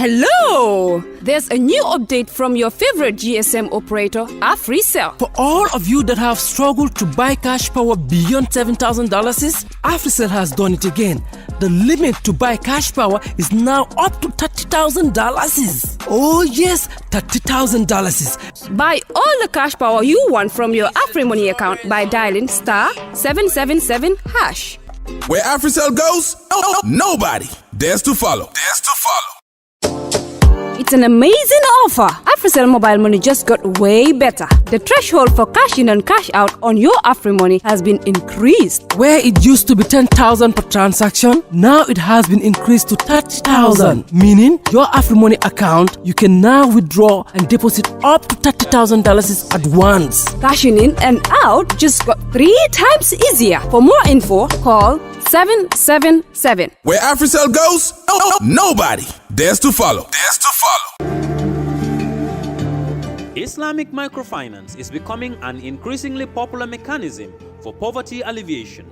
Hello! There's a new update from your favorite GSM operator, AfriCell. For all of you that have struggled to buy cash power beyond $7,000, AfriCell has done it again. The limit to buy cash power is now up to $30,000. Oh yes, $30,000. Buy all the cash power you want from your AfriMoney account by dialing *777#. Where AfriCell goes, nobody dares to follow. It's an amazing offer. AfriCell mobile money just got way better. The threshold for cash in and cash out on your AfriMoney has been increased. Where it used to be 10,000 per transaction, now it has been increased to 30,000. Meaning your AfriMoney account, you can now withdraw and deposit up to $30,000 at once. Cashing in and out just got 3 times easier. For more info, call 777. Where AfriCell goes, nobody dares to follow. Islamic microfinance is becoming an increasingly popular mechanism for poverty alleviation,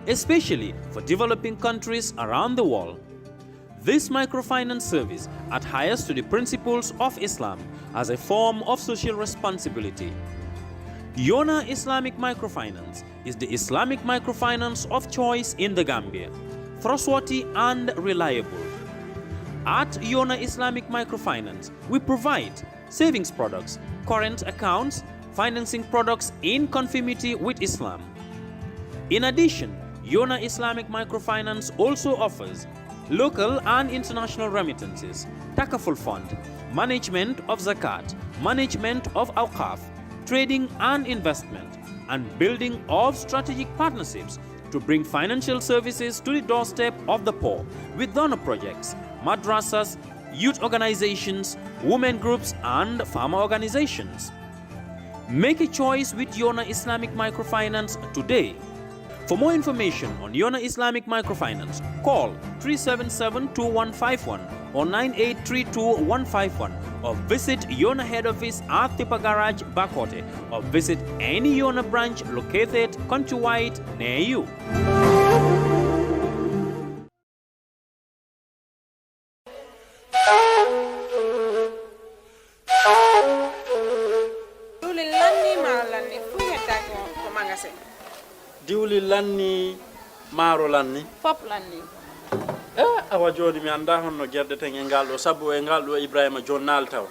especially for developing countries around the world. This microfinance service adheres to the principles of Islam as a form of social responsibility. Yona Islamic Microfinance is the Islamic microfinance of choice in the Gambia, trustworthy and reliable. At Yona Islamic Microfinance, we provide savings products, current accounts, financing products in conformity with Islam. In addition, Yona Islamic Microfinance also offers local and international remittances, takaful fund, management of zakat, management of awqaf, trading and investment, and building of strategic partnerships to bring financial services to the doorstep of the poor with donor projects, madrasas, youth organizations, women groups, and farmer organizations. Make a choice with Yona Islamic Microfinance today. For more information on Yona Islamic Microfinance, call 377-2151 or 9832-151 or visit Yona head office at Tipa Garage, Bakote, or visit any Yona branch located countrywide near you. Diwli lanni maro lanni fop lanni awa jodi mi anda honno gerde ten e ngaldo sabu e ngaldo Ibrahima jonnal taw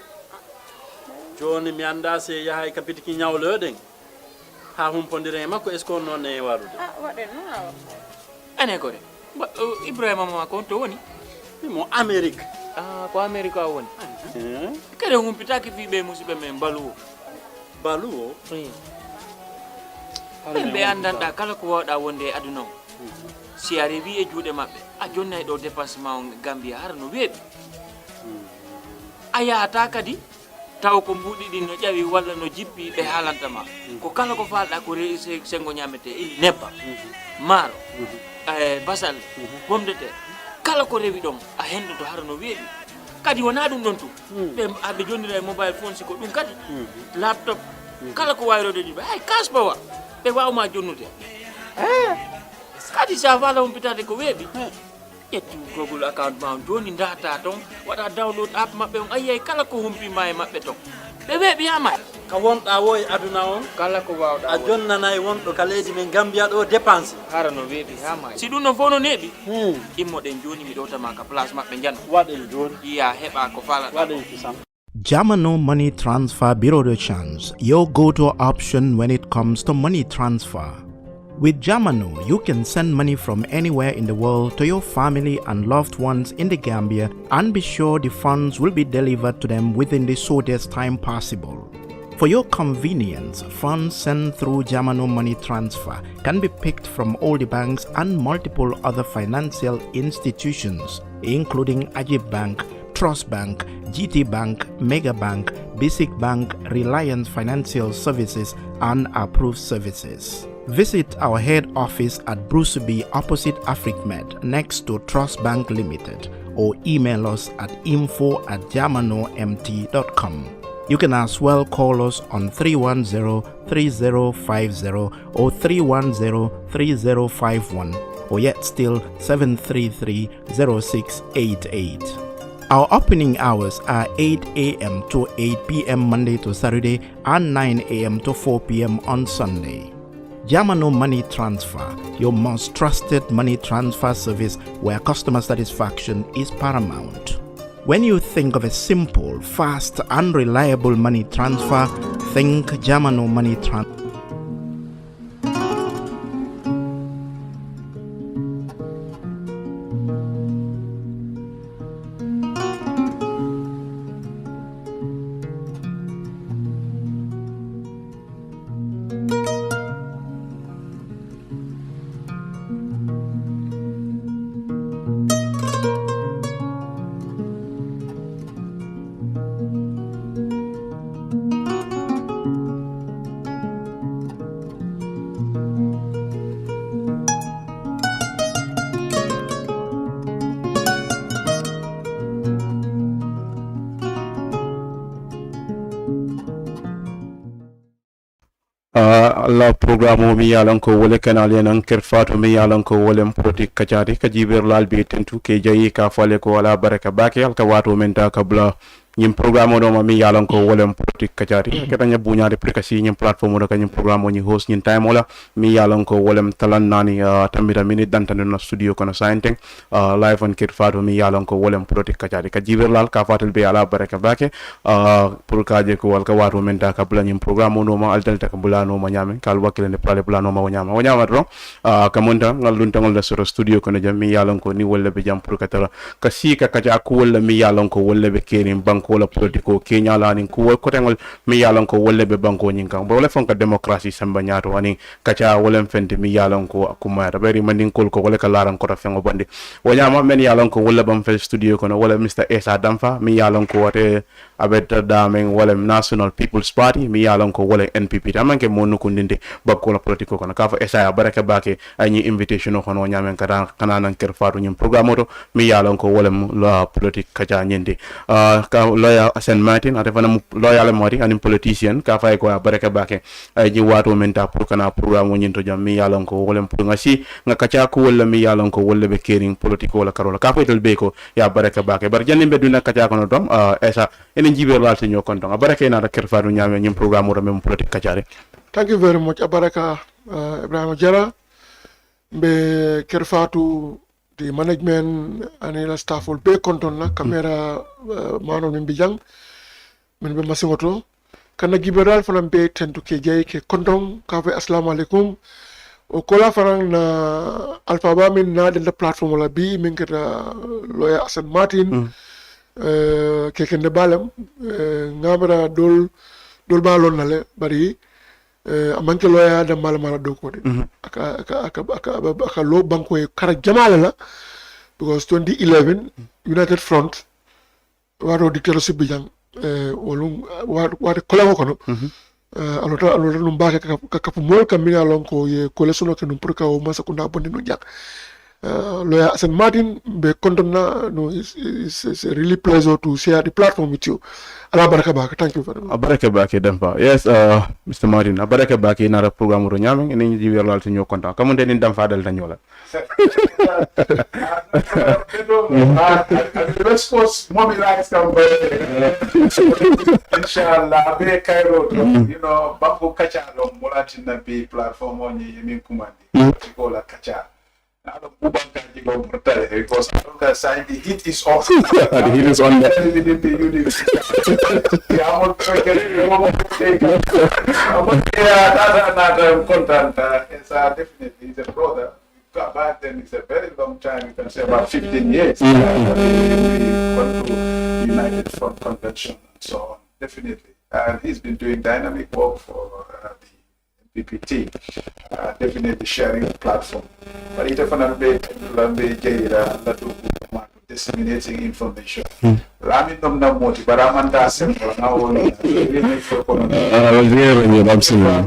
joni mi anda se yahay kapitiki nyawloden ha humpondire makko est ce qu'on non e warude waden no ane ko de Ibrahima ma ko to woni mo Amerique ko Amerique a woni kede humpitaki fi be musibe men baluwo be andanda kala ko wawda wonde aduna si arrivi e juude mabbe a jonnay do dépassement Gambia har no weebi ayata kadi taw ko mbudi din no jawi walla no jippi be halantama ko kala ko falda ko sengo nyamete nebba maro basal bomde te kala ko rewi don a hendo to har no weebi kadi wona dum don tu be abe jonnira mobile phone si ko dum kadi laptop kala ko wayrode di ay kasbawa be wawma jonnude kadi sa fala umpitade ko weebi yetti Google account ma joni data ton wada download app mabbe on ayay kala ko humpi may mabbe ton be weebi yama ka wonda woy aduna on kala ko wawda a jonnana e wondo ka leydi men Gambia do dépense harano weebi yama si dun no fono nebi immo den joni mi dota ma ka place mabbe jan waden joni iya heba ko fala waden kisam Jamano Money Transfer Bureau de Change, your go-to option when it comes to money transfer. With Jamano, you can send money from anywhere in the world to your family and loved ones in the Gambia and be sure the funds will be delivered to them within the shortest time possible. For your convenience, funds sent through Jamano Money Transfer can be picked from all the banks and multiple other financial institutions, including Ajib Bank, Trust Bank, GT Bank, Mega Bank, Basic Bank, Reliance Financial Services, and Approved Services. Visit our head office at Bruceby opposite AfricMed next to Trust Bank Limited or email us at info@jamanomt.com. You can as well call us on 310-3050 or 310-3051 or yet still 733-0688. Our opening hours are 8 a.m. to 8 p.m. Monday to Saturday and 9 a.m. to 4 p.m. on Sunday. Jamano Money Transfer, your most trusted money transfer service where customer satisfaction is paramount. When you think of a simple, fast, and reliable money transfer, think Jamano Money Transfer. Allah programme mi yalan ko wole kanal yan kerfato mi yalan ko wole Politic Kaacha ka jiber lal bi tentu ke jayi ka fale ko wala baraka baki al ka wato menta kabla ñim programme do ma mi yalan ko wole Politic Kaacha ke tanya buñaade prekasi ñim platform do ka ñim programme ñi host ñin time wala mi yalan ko wole talan nani tambira minute dantane no studio kono sainteng live on kerfato mi yalan ko wole Politic Kaacha ka jiber lal ka fatel be ala baraka baki pour ka je ko wal ka wato menta kabla ñim programme do ma altalta ka bulano ma ñame kal wakile ne prale bulano ma wanyama ro kamonta ngal dun tangol da soro studio kono jam mi yalan ko ni wolle be jam pour katara ka sika Kaacha ko wolle mi yalan ko wolle be kerim banko la politiko kenya la ni ko tangol mi yalan ko wolle be banko nyin kan bo le fonka démocratie samba nyaato ani Kaacha wolle fente mi yalan ko akuma da bari mandin kol ko wolle ka laran ko rafengo bande wanyama men yalan ko wolle bam fel studio kono wolle Mr Essa Dampha mi yalan ko wote abeta damen wolle National People's Party mi yalan ko wolle NPP tamanke monu kundinde bakko la politiko kono ka fa Essa baraka bake any invitation kono nyamen kana nan ker faatu nyum programme to mi yalan ko wolle la Politic Kaacha nyende ka lawyer Assan Martin ate fana lawyer la mari anim politician ka fa ko baraka bake ay ji wato menta pour kana programme nyinto jam mi yalan ko wolle pour ngasi nga Kaacha ko wolle mi yalan ko wolle be kering politiko la karola ka fa tel be ko ya baraka bake bar janni be duna Kaacha kono dom Essa enen jibe lalti nyokon don baraka ina da ker faatu nyame nyum programme ro mem Politic Kaacha. Thank you very much, Abaraka Ibrahim Jara. Be kerfatu the management and the staff will be content na camera mano min bijang min be masingoto kana giberal fanam be tentu ke jay ke konton ka fe assalamu alaikum o kola farang na alpha min na de platform la bi min kata lawyer Assan Martin ke kende balam ngabara dol balon nale bari amanke lawyer da mala do ko de aka lo banko e kara jamala la because 2011 United Front waro dictatorship bijang wolum wa kola ko no alota num ba ka mol kam mi alon ko ye kole sono ke num pour ka o masa kunda bonde no jak lawyer Assan Martin be contona no it's really pleasure to share the platform with you. Ala baraka baka, thank you very much. Baraka baka Dampha. Yes, Mr. Martin, baraka baka na program ro nyameng ene ji wer lal ti ñoo content. Kamu den Dampha dal dañu la. Let's post mobilize inshallah be Cairo, you know, Bambo Kaacha lo mulati na be platform oni yemi kumandi. Ko la Kaacha. Because the heat is off. The heat is on there. It's definitely it's a brother. Back then it's a very long time. You can say about 15 years. We gone to United Front Convention and so on. Definitely, and he's been doing dynamic work for the PPT, definitely sharing the platform. But it's definitely disseminating information. Rami nom na moti baramanda simple na woni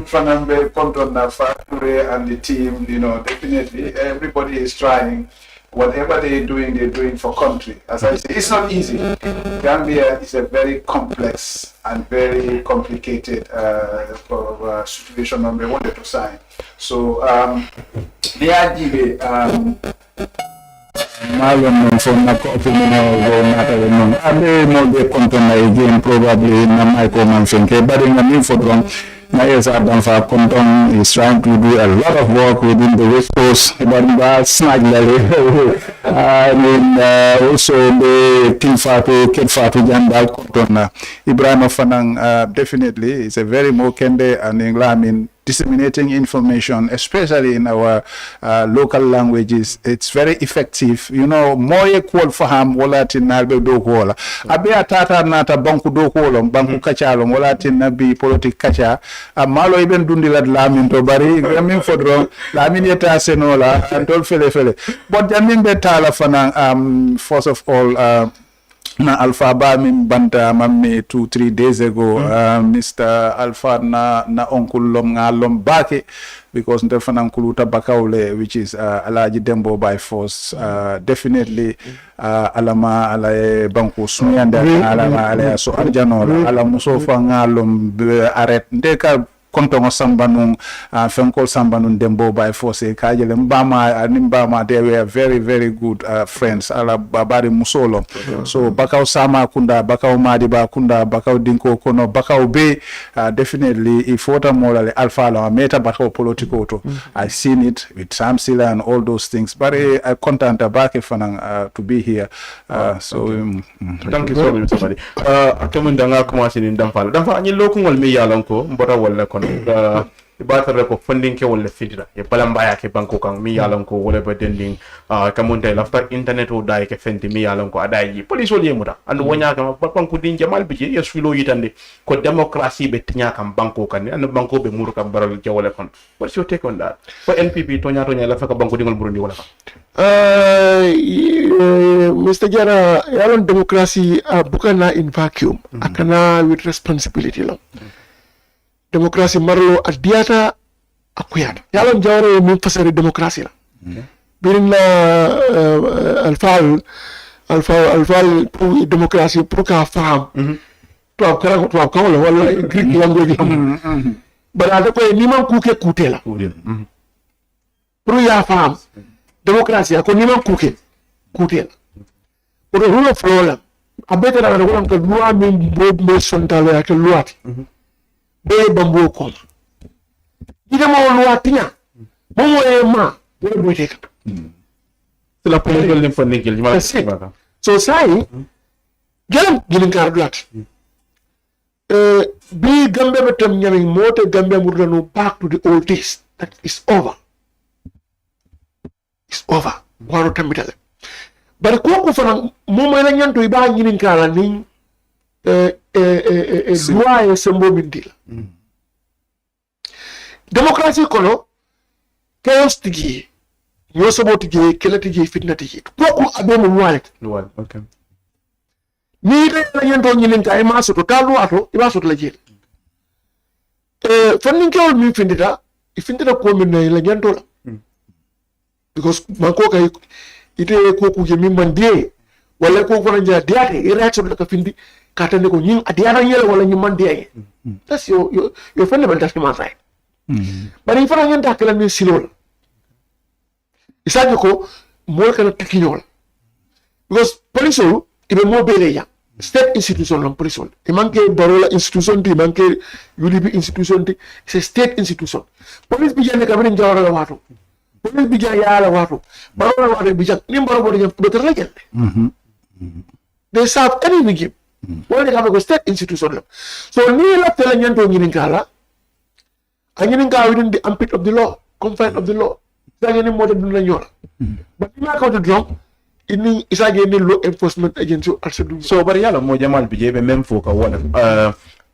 Fanambe Konton na factory and the team, you know, definitely everybody is trying. Whatever they're doing for country. As I say, it's not easy. Gambia is a very complex and very complicated situation when we wanted to sign. So, the idea, malon for na ko go mata non abe mo de konton again probably na Michael Manfinke but in the mean for wrong na Essa Dampha konton is trying to do a lot of work within the West Coast but snag lale I mean also the team fatu ket fatu jandal konton Ibrahim Fanang definitely is a very more kende and I mean disseminating information, especially in our local languages, it's very effective. You know, more equal for ham wala tin nalbe do kola. Abe atata nata banku do kola, banku kacha long wala tin nabi politic kacha. Malo even dundi lad lamin to bari gamin fodro lamin yeta senola antol fele. But jamin betala fana first of all na Alpha ba min banta mamme 2-3 days ago Mr. Alpha na uncle lom ngalom bake because ndefanan kuluta bakawle which is Alaji Dembo by force definitely alama ala banku sumyanda alama ala so arjanola ala musofa ngalom arret ndeka kontongo sambanung fenkol sambanung Dembo by force kajele mbama they were very very good friends ala babari musolo so bakaw sama kunda bakaw madi ba kunda bakaw dinko kono bakaw be definitely if water morale alpha la meta bakaw political to I seen it with Sam Sila and all those things but I content back fanang to be here so thank you so much somebody akamunda nga commencer ni Dampha ni lokungol mi yalanko mbota wala kono ibatare ko funding ke wala fidira e balamba ya ke banko kan mi yalan ko wala ba dending kamunta lafta internet o dai ke fenti mi yalan ko adai police wol yemuta and wonya kam banko din jamal bi ye sulo yitande ko democracy be tinya kam banko kan and banko be muru kam baral ke wala kon what's your take on that for NPP to nya la fa ka banko dingol murundi wala Mr. Jara yalan democracy bukana in vacuum akana with responsibility long demokrasi marlo adiyata akuyata yalon jawre min fasari demokrasi la birina alfal pour demokrasi pour ka fam to ko wala Greek language bara da ko ni man kuke kutela pour ya fam demokrasi ko ni man kuke kutela pour rule of law la abetara da ko loi min bo sontalo ya ke loi be bambo ko ida mo lo atinya mo ma wala boyte ka c'est la première fois que je me so sai galam gilin kar duat bi gambe betam nyami mote gambe murdano back to the old days that is over wano tambitale bar ko fana mo may la nyanto iba gilin kala ni loi e sembo mindila démocratie kono chaos tigi yo sobo tigi kela tigi fitna tigi ko abe mo wallet okay ni de la yento nyilin kay ma soto talu ato iba soto la jeel fannin kewol mi findita ko min la yento la because man ko kay ite ko ku je min man die wala ko fana ja diate reaction la ka findi katande ko nyin adiana yele wala nyin man die that's your fundamental human right bari fana nyen takala ni silol isaje ko mol kana tikinyol because police ibe mo bele ya state institution la police e manke barola institution ti manke UDP institution ti c'est state institution police bi jenne ka ben jawra la wato police bi jaya la wato barola wato bi jak ni mbaro bo do ter la jenne they serve any regime wala ka ko state institution la so ni la tele nyanto nyin kala anyinin ka within the ambit of the law confines of the law sageni mo de dun la ñor but ni ma ko to drum ini isageni law enforcement agency arsedu so bari yalla mo jamal bi jebe même fo ka wala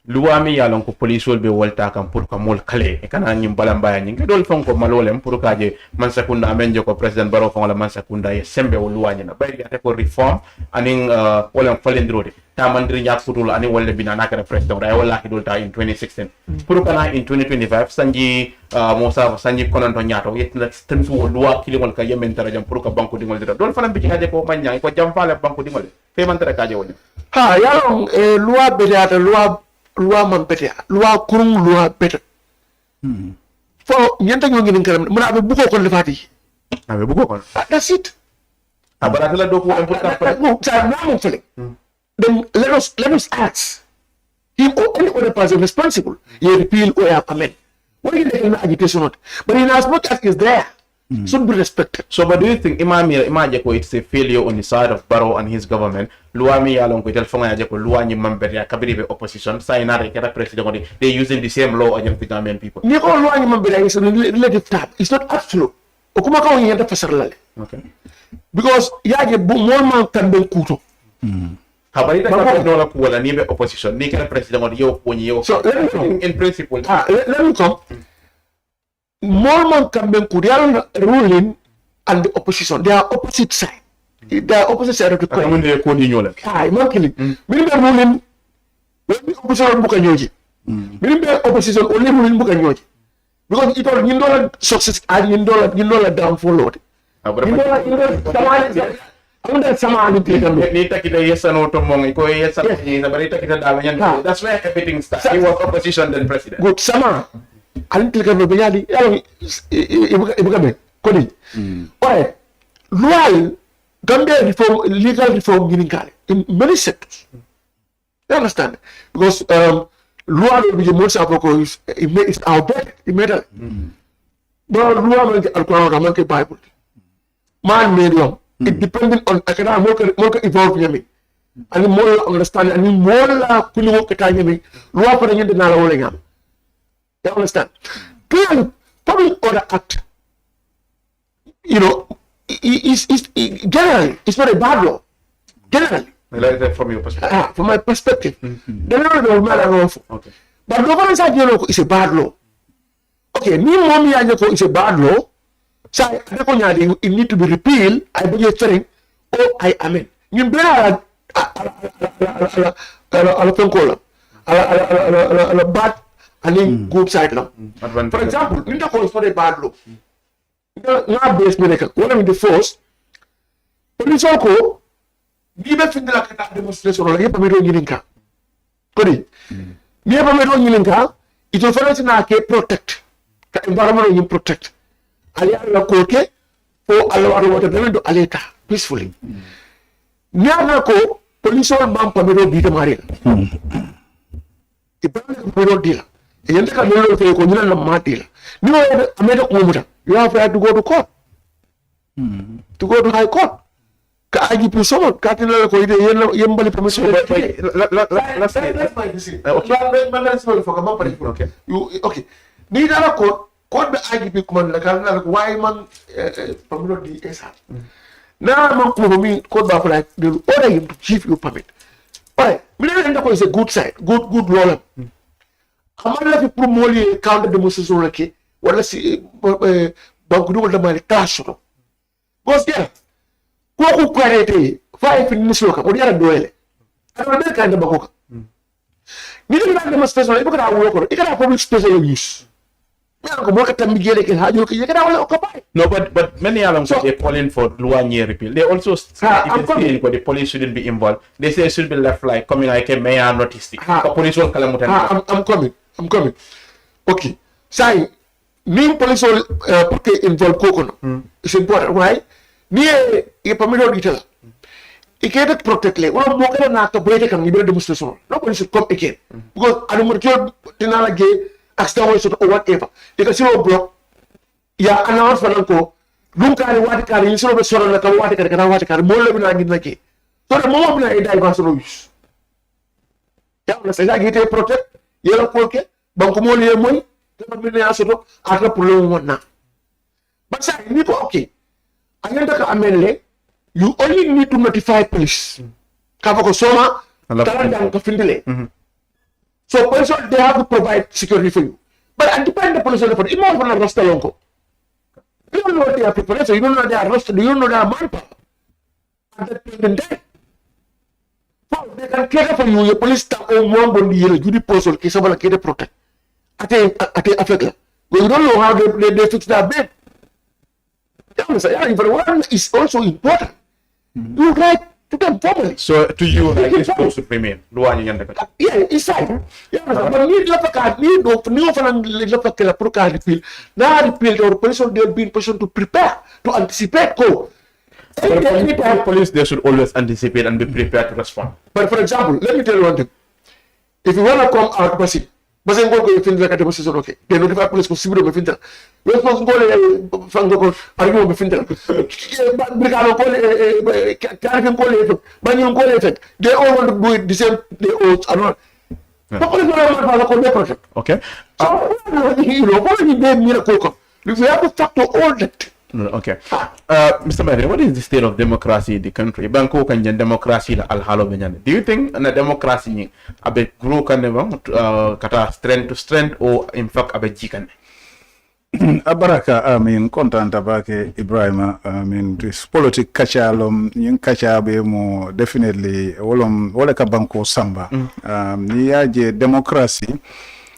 luwami yalon ko police wol be wolta kam pour ko mol kale e kana nyim balamba ya nyinga dol fon ko malolem pour kaje man sakunda amenje ko president baro fon la man sakunda ye sembe o luwani na bay gate ko reform aning wala falendrode tamandiri nyak futul ani wolle bina nakara president da wala ki dolta in 2016 pour kana in 2025 sanji mosa sanji konon to nyato yet la tan fu luwa kili wol ka yemen tara jam pour ko banko dingol dira dol fanam bi kaje ko manya ko jam fale banko dingol fe man tara kaje woni ha yalon loi be data loi man bete loi kurung loi bete fo nyanta ngi ngi karam muna be buko kon lefati abe buko kon that's it Abaratela do ko important. No, then let us ask him or any other person responsible. You repeal or amend. What is the agitation not? But in as much as is there, should be respected. So, but do you think imagine it's a failure on the side of Barrow and his government? Luami along with Elfonga Jako, Luani Mamberia, Kabiri opposition, Sainari, president, they're using the same law against the Gambian people. Nico Luani Mamberia is a relative tab. It's not absolute. Okumaka on the Fasarale. Okay. Because Yagi more man can be Kuto. How about it? Opposition, Nika president or yo. So, let me come. In principle, let me come. More man can be Kudian ruling and the opposition. They are opposite side. They are opposite side of the coin. They continue. Man killing. Meaning ruling. When the opposition Bukanyoji. Meaning opposition only ruling Bukanyoji. Because it all $1 success and $1 downfall load. That's where everything starts. He was opposition then president. Good sama. Gambia reform, legal reform in many sectors. You understand? Because law will be most appropriate is outdated immediately. But law will get Al-Quran Bible. Man medium. It depending on more evolve yami. And more understanding and more kulu katayami. Law for the Nala. You understand? Clearly, public order act, you know, is generally it's not a bad law. Generally. From your perspective. From my perspective. The law is not okay. But governance is a bad law. Okay, me mommy is a bad law. So it need to be repealed. I believe saying, oh, I amen. You better a bad and then good side now. For example, Interpol is not a bad law. Not based medical. One of the first police also give a thing like a demonstration or a pamero yininka. Kodi. Near pamero yininka, it will first protect the environment you protect. Alia la koke for allow water to aleta peacefully. Near ko police or man pamero beat a marine. The pamero dealer. You have to go to court. To go to high court. Let's okay. Neither court be IGP command like why man permit the Essa. Now man come me court back like they order him to give you permit. Alright, is a good side, good law. Amala fi promoli counter demonstration lake wala si banku do dama clash no because there ko ku kwarete fa fi ni soka o yara doyele ana be kan da bakoka ni da demonstration e baka wo ko e kana public space use ko mo ka tambi gele ke hajo ke yekada wala ko bay. No, but many along they're calling for Luanye repeal. They also saying the police shouldn't be involved. They say it should be left like coming like a mayor notice. Police will I'm coming. Okay. Say, ni police will put involved Kokono. It's important, right? Ni e pamilo detail. It can't protect le. Well, mo kana na to break kan ibere demonstration. No police should come again. Because I don't care tinala ge accident or whatever. They can see block. Ya announce falanko. Lunkari wati kari ni solo be solo na kan wati kari mo le bina ngin ke. So the mo bina e dai ba solo use. Ya na sa gite protect. Yela kolke banko mo le moy te ba bina asoto atra problème wonna. But say ni ko okay. Anyanta ka amelle. You only need to notify police. Kavako soma, talanda kafindile. So police they have to provide security for you. But it depends on the police for it. More than arrest alongo. You don't know what they are prepared. So you don't know they are arrested. You don't know they are manpower. And that person dead. So they can cater for you. Your police staff or one body you the postal case of cater protect. At affect. You don't know how they fix that bed. Everyone is also important. You write to them formally. So to you, like it's supposed to remain. Yeah, it's right. Yeah, but need lapaka, need no fan lapaka proka repeal. Now repeal or person they'll be in position to prepare, to anticipate go. But police, they should always anticipate and be prepared to respond. But for example, let me tell you one thing. If you want to come out, Basi go to Finland like a demonstration, okay. They notify police for civil of Finland. We're supposed to go from the argument of Finland. Brigado call, they all want to do it the same, they all are not. Okay. So, if we have to factor all that. Okay. Mr. Mayor, what is the state of democracy in the country? Banko kanyan democracy la alhalo benyane. Do you think na democracy ni abe grow kaneva kata strength to strength or in fact abe jikan? Abaraka, I mean, content about Ibrahim, I mean, this politic Kaacha yung Kaacha be mo definitely wala ka banko samba. Niyaje democracy,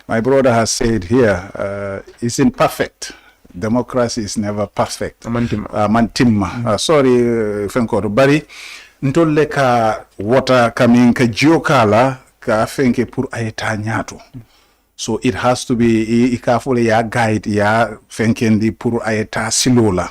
my brother has said here, is imperfect. Democracy is never perfect. Mantima. Sorry, Fenko Bari. Ntole ka water coming ka jiokala ka fenke pur ayeta nyato. So it has to be ikafule ya guide ya fenkendi pur ayeta silola.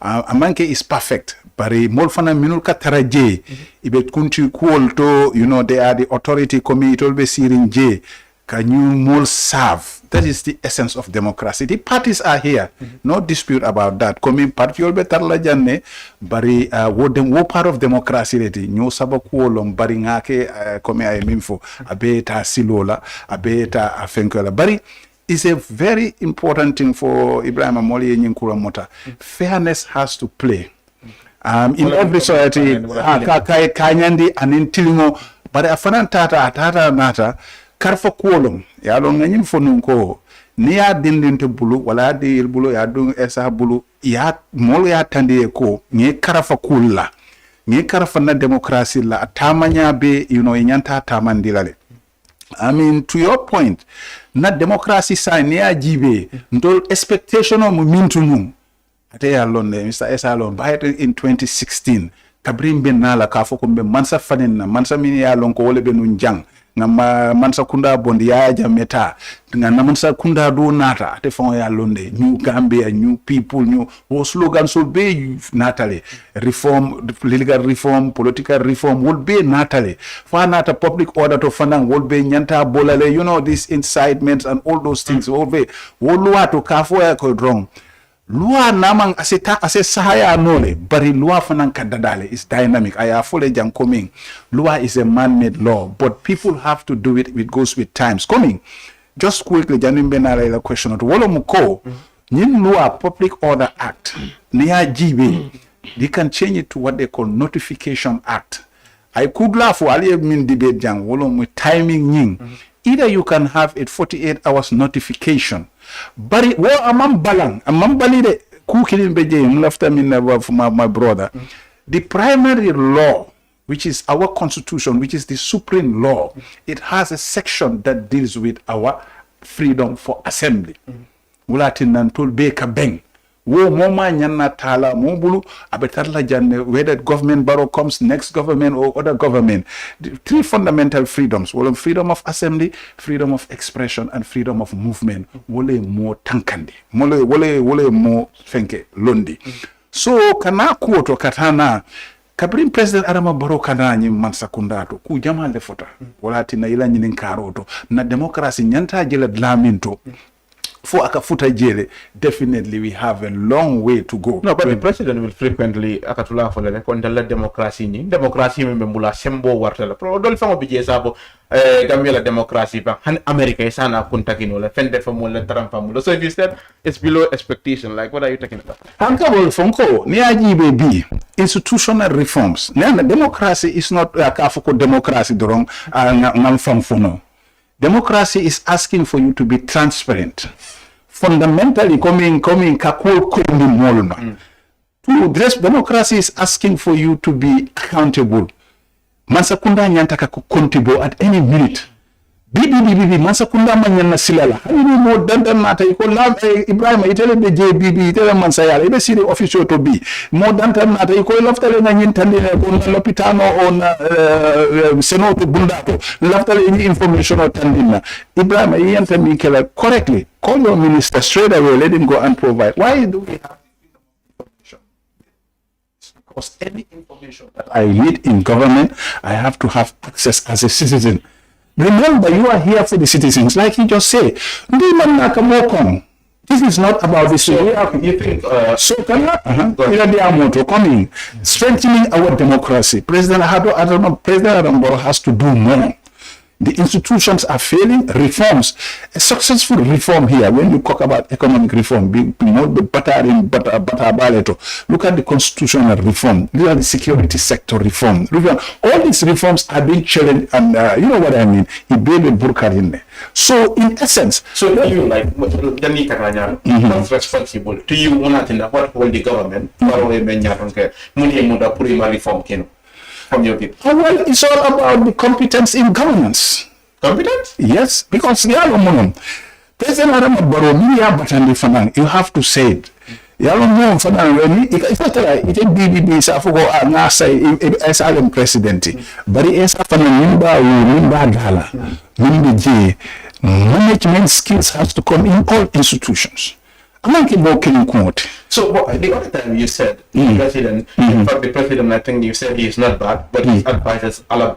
Amanke is perfect. Bari molfana minul ka taraje. Ibet kunti kuolto, you know, they are the authority committee will be sirin je. Can you more serve? That is the essence of democracy. The parties are here. No dispute about that. Coming party will be tarla janne bari wo part of democracy leti nyo sabaku long bari ngake come ay minfo abeta silola abeta afenkola bari is a very important thing for Ibrahim Amoli Nyinkura Mota. Fairness has to play. In every society kanyandi anintilingo bari afanan tata nata karfa kuolom ya lo nganyim fonun ko ni ya dindinte bulu wala de bulu ya dun esa bulu ya molo ya tande ko ni karafa kulla ni karafa na democracy la tamanya be you know nyanta tamandilale. I mean, to your point, na democracy sign ni ya jibe ndol expectation of mintunum ate ya londe Mr. Essa Lon by in 2016 kabrim ben nala ka foko be mansa fanen na mansa mini ya lon ko wole be nun jang ngama mansa kunda bondi ya jameta ngana mansa kunda do nata te fon ya londe new Gambia, new people, new slogan so be natale reform, legal reform, political reform will be natale for nata public order to fanang will be nyanta bolale, you know, these incitements and all those things will be wolwa to kafo ya ko wrong. Lua namang ase sahaya nole, bari lua fanang kadadale is dynamic. Aya fole jang coming. Lua is a man-made law, but people have to do it. It goes with times. Coming, just quickly, Janim Benara la question. Wolo muko, nyin lua Public Order Act, niya GB, they can change it to what they call Notification Act. I could laugh for ali min debate jang wolo mu timing nying. Either you can have it 48 hours notification. But wo amam balide kukilin beje lafta min my brother. The primary law, which is our constitution, which is the supreme law, it has a section that deals with our freedom for assembly. Wulatin nan tul be ka beng. Wo moma nyanna tala mobulu abetarla janne whether government borough comes next government or other government. The three fundamental freedoms, well, freedom of assembly, freedom of expression, and freedom of movement. Wole mo tankandi. Wole mo fenke londi. So kana kuoto katana kabrin President Adama Barrow kana nyi mansakundato ku jama le fota wala tina ila nyinin karoto na demokrasi nyanta jela dlaminto for akafuta jere. Definitely we have a long way to go. No, but the president will frequently akatula for the kontala democracy ni democracy mbula sembo wartala pro dol famo bije sabo Gambia la democracy ba han America isana kuntakino la fende famula tarampamulo. So if you said it's below expectation, like what are you talking about? Hankable fonko ni ajibe institutional reforms. Na democracy is not akafuko democracy dorong ngam famfono. Democracy is asking for you to be transparent. Fundamentally, coming kakul kundi molma. Democracy is asking for you to be accountable. Mansakunda nyantaka kukontibo at any minute. Bibi mansakunda manyana silala. Hani mo dandan nata iko lab Ibrahim itele be JBB itele mansayala ibe siri official to be. Mo dandan nata iko loftale na nyintande ko lopitano on senoto bundato. Loftale any information or tandina. Ibrahim yanta mikela correctly. Call your minister straight away, let him go and provide. Why do we have because any information that I need in government, I have to have access as a citizen. Remember, you are here for the citizens, like you just say. This is not about this. So you think coming, strengthening our democracy. President Adam Barrow has to do more. The institutions are failing. Reforms, a successful reform here. When you talk about economic reform, look at the constitutional reform. Look at the security sector reform. All these reforms are being challenged, and you know what I mean. So, in essence, so you like what's responsible to you? What hold the government? Reform from your people? Well, it's all about the competence in governance. Competence? Yes, because President Adam Barrow, you have to say it. Management skills has to come in all institutions. So the other time you said the president, in fact the president, I think you said he is not bad, but his advisors all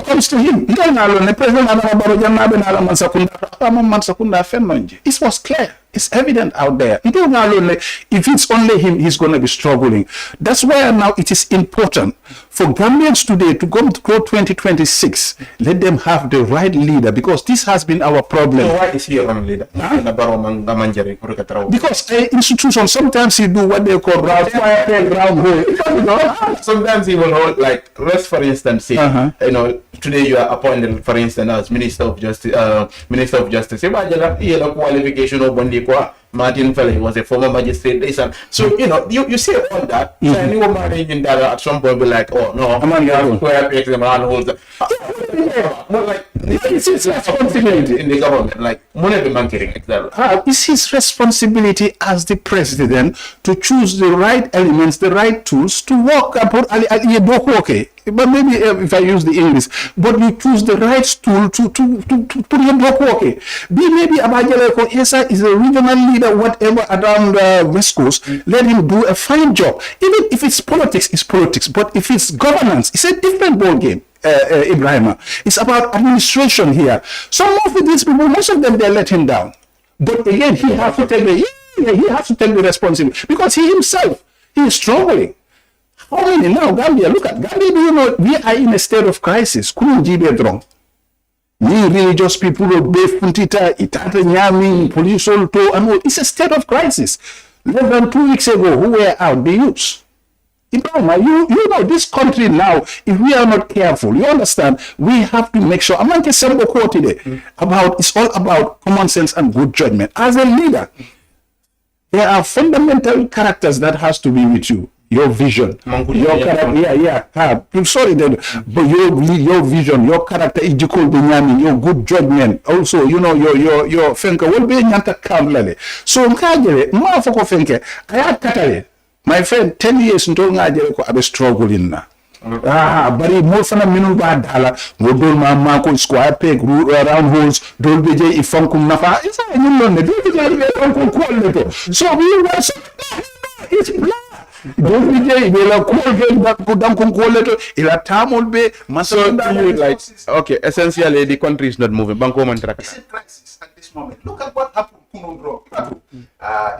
comes to him. It was clear. It's evident out there. If it's only him, he's going to be struggling. That's why now it is important for Gambians today to go 2026. Let them have the right leader, because this has been our problem. So why is he a wrong leader? Because institutions, sometimes you do what they call round hole. Sometimes he will hold, like, let's for instance say, today you are appointed, for instance, as Minister of Justice. Qualification of Martin Felley was a former magistrate. So you say all that. And you marrying in that at some point be like, oh no, you have square pegs and round holes. Like it's his responsibility in the government. Like it's his responsibility as the president to choose the right elements, the right tools to work. But maybe if I use the English, but you choose the right tool to put your block okay. Maybe Abajaleko Essa is a regional leader, whatever, around West Coast. Let him do a fine job. Even if it's politics, it's politics. But if it's governance, it's a different ball game. Ibrahima, it's about administration here. Some of these people, most of them, they let him down. But again, he has to take the responsibility, because he himself, he is struggling. How many now, Gambia? Look at Gambia. Do you know we are in a state of crisis? Religious people, police, it's a state of crisis. Less than 2 weeks ago, who were out? The youths. You know, this country now, if we are not careful, you understand, we have to make sure. It's all about common sense and good judgment. As a leader, there are fundamental characters that has to be with you. Your vision, your character, I'm sorry then, but your vision, your character, your good judgment, also, your thinker will be nyanta kamlale. So nkajere, mafoko fenke, katale. My friend, 10 years until ngajere ko abe struggling na. Bari mo fana minu ba dala, mo dol ma ko square peg round holes, dol beje ifankum nafa. Isa nyullone, dol beje ifankum ko leto. So we were so it's black. Don't be gay. We'll call them that go down concoleto. Ila tamol be. So you like essentially the country is not moving. Banko mantraka. It's a crisis at this moment. Look at what happened.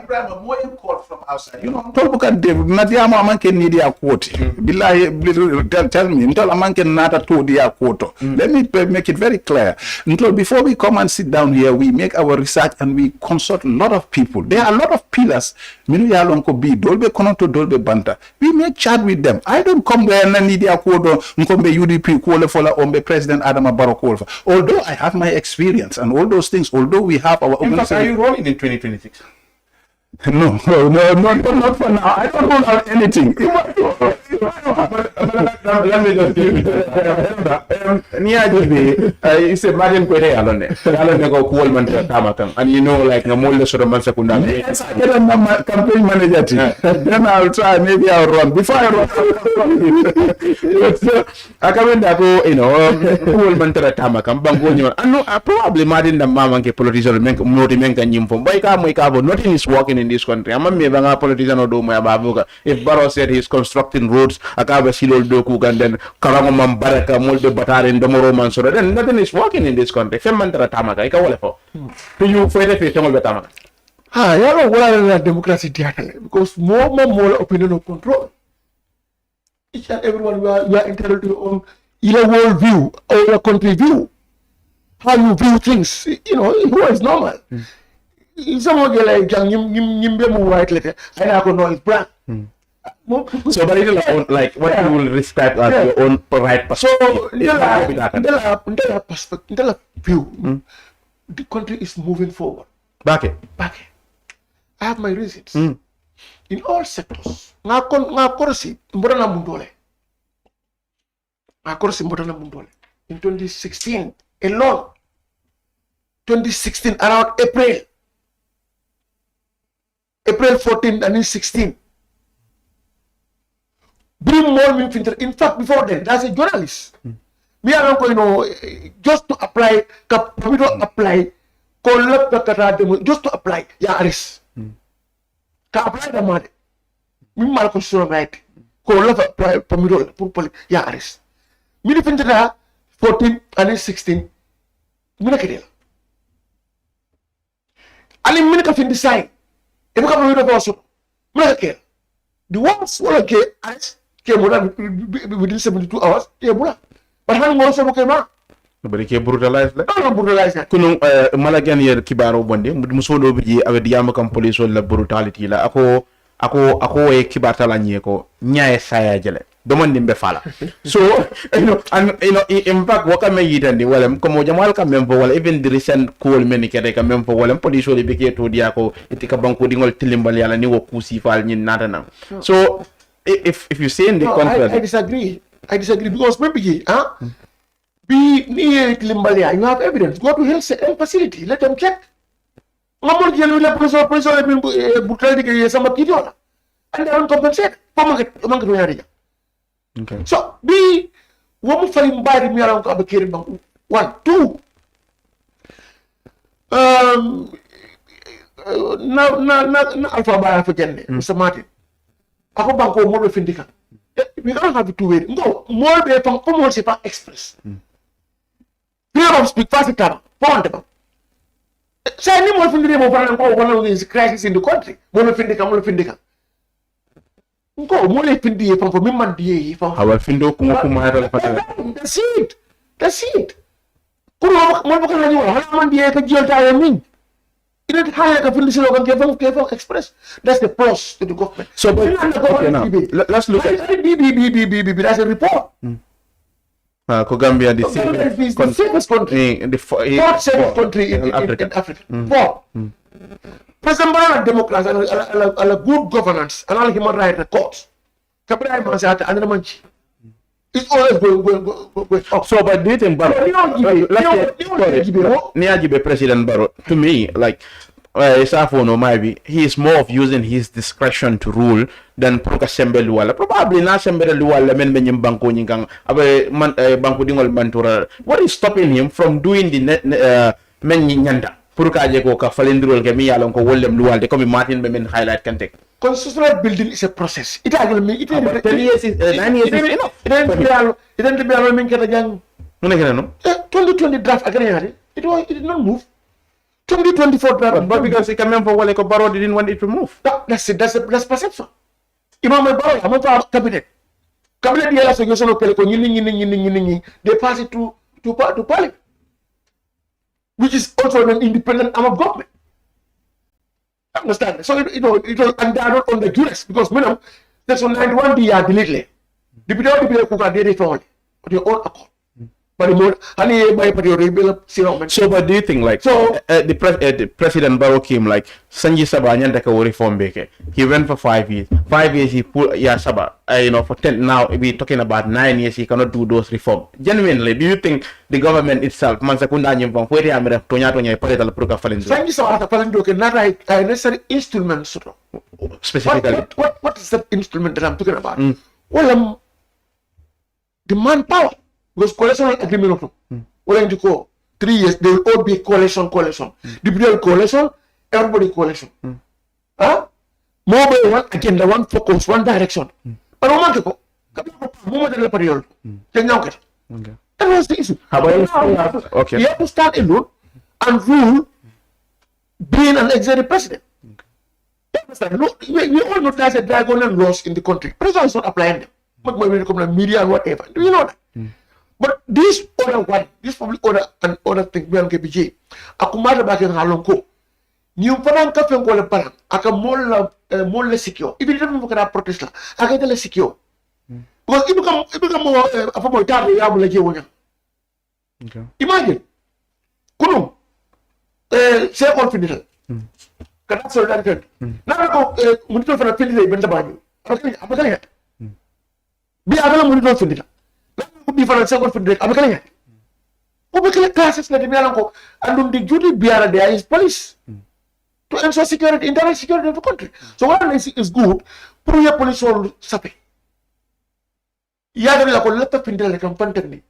Ibrahim, more you call from outside. Talk at the Nadiama Amanke Nidia quote. Tell me, until Amanke Nata to dia quote. Let me make it very clear. Until before we come and sit down here, we make our research and we consult a lot of people. There are a lot of pillars. Minuyalonko B, Dolbe Konoto, Dolbe Banta. We make chat with them. I don't come there and Nidia quote, Nkombe UDP, Kuolefola, Ombe President Adama Barrow. Although I have my experience and all those things, although we have our organization. Are you rolling in 2026? No, not for now. I don't roll out anything. Let me just it's a Martin Quere alone. Alone go cool man Tamakam. And you know, like a molde sort of man secunda. Yes, I get a campaign manager. Then I'll try, maybe I'll run. Before I run, I come in that go, you know, cool man Tamakam, Bango. I know probably Martin the Mamanke politician Motimenka Nyimpo. Boy, nothing is working in this country. I'm a politician or do my babuga. If Barrow said he's constructing roads, Akabe Silo Doku, and then Karamam Baraka, Molde Batar, and Domoro Mansura, then nothing is working in this country. Femantara Tamaka, I call to you for the face of Tamaka. Ah, you know what I democracy because more opinion of control. Each and everyone, you are entitled to your own world view or your country view. How you view things, you know, is normal. Someone get like you white letter, and I don't know it's black. So, but it's like what you will respect as your own right perspective. So, perspective, view, the country is moving forward. Back. I have my reasons. In all sectors. Nga korsi mbona mundole. In 2016 alone. 2016 around April 14 and 16. Bring more in fact, before then, as a journalist, me and uncle, you know, just to apply, just to apply, arrest. To apply the money, me malco so right. Apply, arrest. Me the 14 and 16. Me naked. Ali me naked design. If I come to also, me naked. The ones who get arrest. Within 72 hours, but how long also came out? But he brutalized. No, brutalized. Kunung Malagan yer kibaro bonde, musodo bi ave diamakam police la brutality la ako e kibata la nyeko nyae saya jele. Domandi mbe fala. So in fact wakame yitandi wala komo jamal ka membo wala even the recent call meni kede ka membo wala police wala beke to diako itika banko dingol tilimbal yala ni wo kusi fal nyin nata nang. So if you say in the contrary, I disagree because maybe be near Limbalia, you have evidence. Go to health facility, let them check. And they don't compensate. Okay. So be woman for him by me around Kabakiri. 1, 2. Now Alpha by Alpha Mr. Martin. Ako banko mo be findika. We don't have to wait. Go more be from more se pa express. Freedom of speak fast tama. Point ba. Say ni mo findire mo fana ko one of these crisis in the country. Mo findika. Go mo le findie from me man die from. How findo kuma hada fatala. That's it. Kuno mo ba kana ni wala man die ka jolta ya min. Express. That's the plus to the government. So, but let's look at that's a report. Gambia, the safest country, the fourth safest country in Africa. Fourth. President Barrow democrats and good governance and all human rights records. It's always going up. So, but do you think Barrow? President Barrow, to me, like, he is more of using his discretion to rule than Proka Sembe Luala. Probably not Sembe Luala, men Banco Nigang, Banco Dingol Bantura. What is stopping him from doing the men Nyanda? Puruka Jego, Falindrol, Gami Alonco, William Lual, they come Martin Bemen highlight can take. Constitutional building is a process. It has 10 years is 9 years is enough. It didn't be a young 2020 draft again. It did not move. 2024 draft, but because it came for Waleko Barrow didn't want it to move. That's it. That's perception. Imam Barrow, I'm not cabinet. Cabinet yellow suggestion of Peleko, they pass it to Parliament, which is also an independent arm of government. Understand? So and they are not on the juris because minimum section 91 they are deleted. Deputy Kuka did it for only on your own accord. But more, honey, my So, but do you think like the President Barrow came like Sanji Sabah nyanda ka reform beke? He went for 5 years. 5 years he pulled Sabah. For 10 now we're talking about 9 years he cannot do those reforms. Genuinely, do you think the government itself, Mansakunda Nyimpan, where they are Tonya political program falling? Sanji Sabah falling not a necessary instrument. Specifically, what is that instrument that I'm talking about? Well, the manpower. Because coalition agreement, well, you go 3 years, they will all be coalition. The coalition, everybody coalition. Mobile one agenda, one focus, one direction. But one month ago, that was the issue. How about okay? You have to stand alone and rule, being an executive president. We all know there's a dragon and laws in the country. President is not applying them. But media and whatever. Do you know that? But this other one, this public order and other thing, we are KPJ. Akumada back in Halonko. New Parang Kafan Gola Parang, Aka more secure. If you don't look at that protest, I get less secure. Because it become more of a more target. Imagine, Kunum, say all finished. Cannot so that. Now, we don't for a finished event about you. Okay, be available to do different second for the American. Public classes that and the duty bearer there is police to ensure security, internal security of the country. So what I see is good. Put your police all sape. Yada la collecta pindela compantani.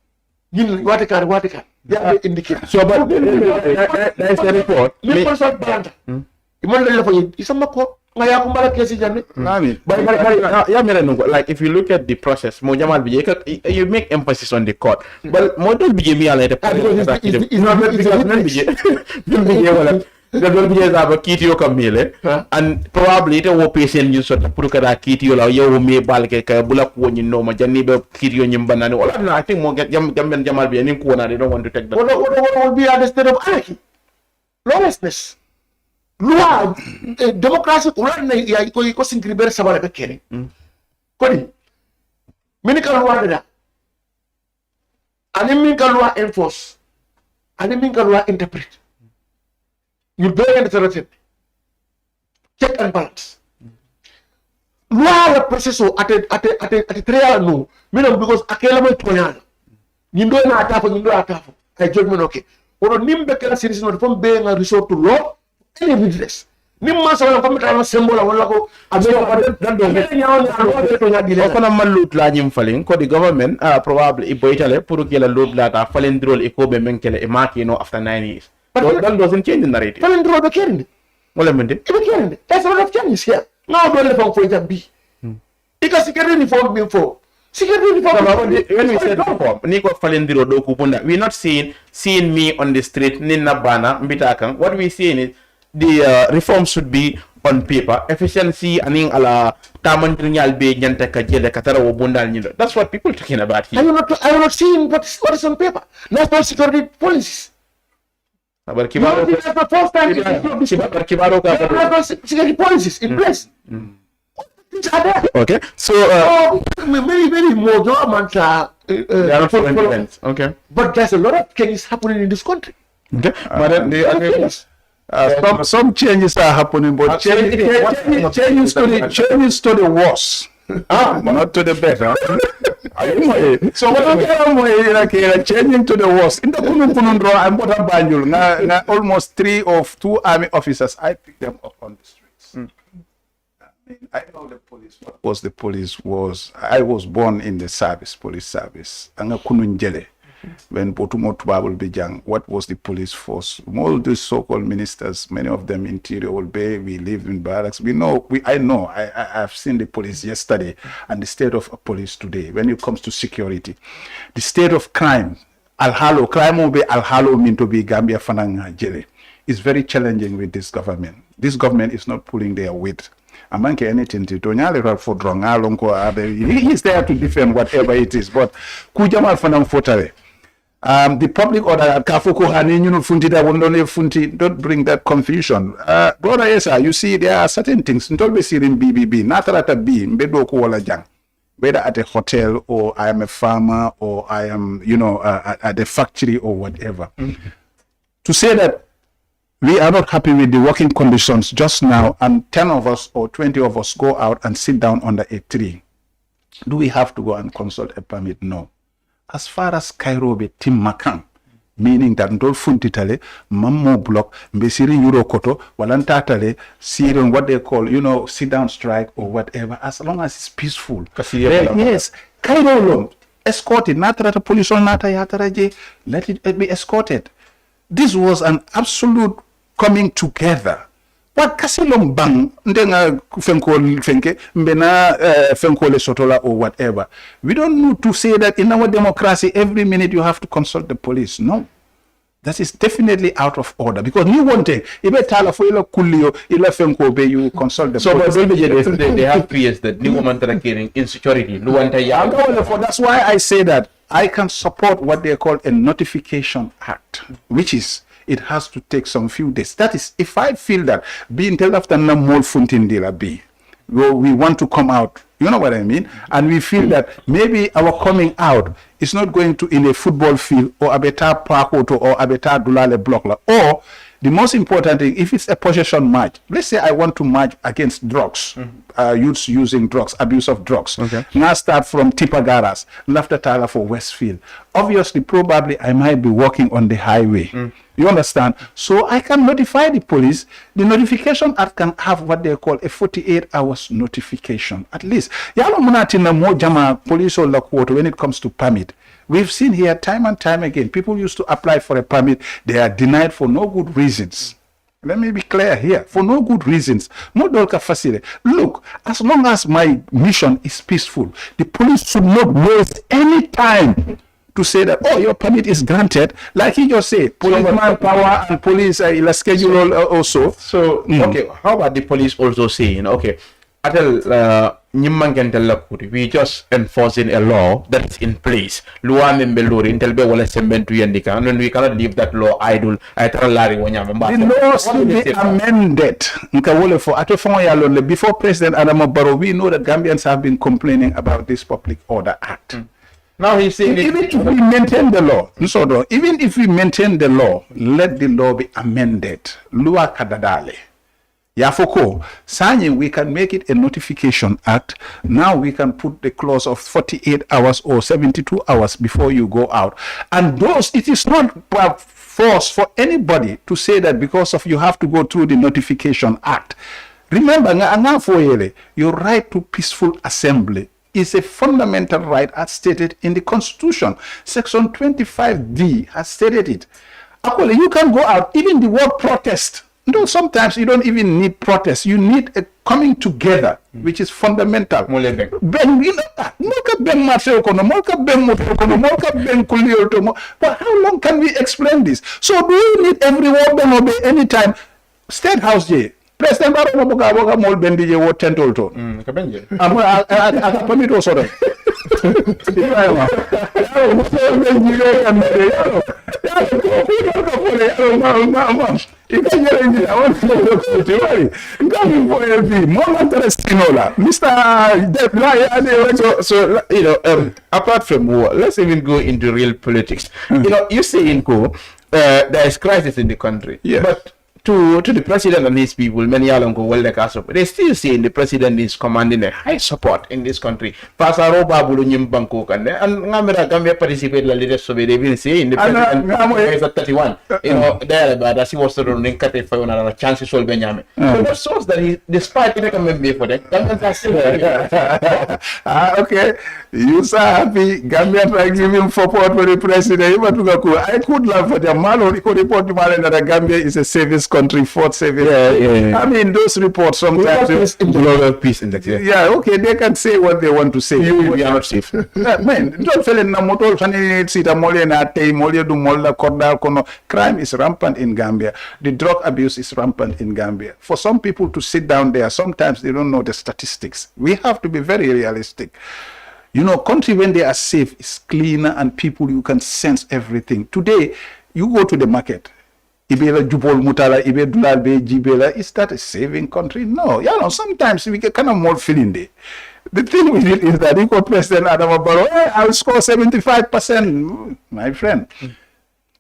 Yin what can. Yeah, indicate. So but there is a report. Me person band. Imagine for you. Is a mako. Like if you look at the process, you make emphasis on the court, but more don't be me like it's not and probably it will patient you sort of put at kitty or you may balke bulak when you know my neighbor kitty on your banana. I think more get Jamal be any corner, they don't want to take that. What will be at the state of anarchy? Lawlessness. Loi democracy ko singriber sabara bekere kodi mini ka loi da ani min ka loi enforce ani min ka loi interpret you bear the check and balance loi la processo at trial no minam because akela mo tonya nyindo na atafo ay judgment okay odo nimbe kala citizen no fam be nga resort to law any redress nimma sawala fam ta symbol wala ko dan do kono malut la nyim falin ko the government probably iboitale pour que la load la ta falen drol e ko be menkele e makino after 9 years that doesn't change the narrative falen drol be kerinde wala mende e be kerinde that's a lot of changes here now do le fam for it be because security reform being for security reform when we said reform niko falendiro do kupunda we not seeing me on the street ninna bana mbitakan what we seeing is the reform should be on paper efficiency aning ala tamandrinyal be nyanta ka jele katara wo bundal nyindo that's what people talking about here I am not seeing what is on paper national security policies aber kibaro that's the first time kibaro ka security policies in place okay so maybe more government they are not for events okay but there's a lot of changes happening in this country okay but some changes are happening, but changes to the worse. Not to the better. So what changing to the worst. In the Kunundro, I'm what a banjul. Almost 3 of 2 army officers. I picked them up on the streets. I know the police. What was the police was? I was born in the police service. Anga kununjele. When Botumo Tubabul Bijang, what was the police force? All these so-called ministers, many of them interior will be, we live in barracks. I've seen the police yesterday and the state of police today. When it comes to security, the state of crime, crime will be mean to be Gambia Fananga Jele, is very challenging with this government. This government is not pulling their weight. Amanke anything to Tonyale for Dronga, he's there to defend whatever it is, but Kujamal Fanang Fotare. The public order Kafuko don't bring that confusion. Brother Essa, you see there are certain things. Don't be seen in BBB, not at a B, Mbedoku wala jang. whether at a hotel or I am a farmer or I am, at a factory or whatever. To say that we are not happy with the working conditions just now and 10 of us or 20 of us go out and sit down under a tree, do we have to go and consult a permit? No. As far as Kairobe Tim Makang, meaning that ndol funtitale mammo block mbesiri euro koto walantatale siren what they call sit down strike or whatever, as long as it's peaceful. Yes, Cairo long escorted natara police on nata yataraje, let it be escorted. This was an absolute coming together. What kasilong bang ndenga fenke mbena fenkole sotola or whatever. We don't need to say that in our democracy every minute you have to consult the police. No. That is definitely out of order, because you want to ibe tala fo ila kulio ila fenko be you consult the police. So they have fears that new woman are getting insecurity. That's why I say that I can support what they call a notification act, which is it has to take some few days. That is, if I feel that being tell after no more funtindila be, we want to come out, you know what I mean? And we feel that maybe our coming out is not going to in a football field or a better park or a better dulale block, or the most important thing, if it's a possession march, let's say I want to march against drugs, youths using drugs, abuse of drugs. Okay. Now start from Tipagaras, left Tala for Westfield. Obviously, probably I might be walking on the highway. You understand? So I can notify the police. The notification act can have what they call a 48 hours notification. At least, police or when it comes to permit. We've seen here time and time again, people used to apply for a permit. They are denied for no good reasons. Let me be clear here. For no good reasons. Look, as long as my mission is peaceful, the police should not waste any time to say that, oh, your permit is granted. Like he just said, policeman power and police schedule also. So, okay, how about the police also saying, okay, we just enforcing a law that is in place. And then we cannot leave that law idle. The law should be amended. Before President Adama Barrow, we know that Gambians have been complaining about this Public Order Act. Now he's saying even if we maintain the law, even if we maintain the law, let the law be amended. Lua kadadale. Yafoko, signing, we can make it a notification act. Now we can put the clause of 48 hours or 72 hours before you go out. And those, it is not force for anybody to say that because of you have to go through the notification act. Remember, your right to peaceful assembly is a fundamental right as stated in the Constitution. Section 25D has stated it. Actually, you can go out, even the word protest. Sometimes you don't even need protest. You need a coming together, which is fundamental. But how long can we explain this? So do you need everyone obey anytime? State House J. President Barrow Moga Mol Bendi je wo tentol to. Aka permit o sore. So apart from war, let's even go into real politics. You say in Ko, there is crisis in the country. Yeah. But to the president and his people, many are go well they still say the president is commanding a high support in this country. Pasaro Babulu Nyimbanko and Namera Gambia participate the leaders so they will say in the president is at 31. There but as he was running cut for another chance to Benjamin. So that shows that he despite it recommend for that. Okay. You are happy Gambia by giving support for the president. I could love for the Malo report to that Gambia is a service country, fourth service. Yeah. I mean, those reports sometimes global peace index. Yeah, okay, they can say what they want to say. You are not safe. Man, don't feel in Namoto, crime is rampant in Gambia. The drug abuse is rampant in Gambia. For some people to sit down there, sometimes they don't know the statistics. We have to be very realistic. Country when they are safe is cleaner and people, you can sense everything. Today, you go to the market. ibela jubol mutala ibe dulal be jibela. Is that a saving country? No. Sometimes we get kind of more feeling there. The thing with it is that equal President Adama Barrow, I'll score 75%. My friend,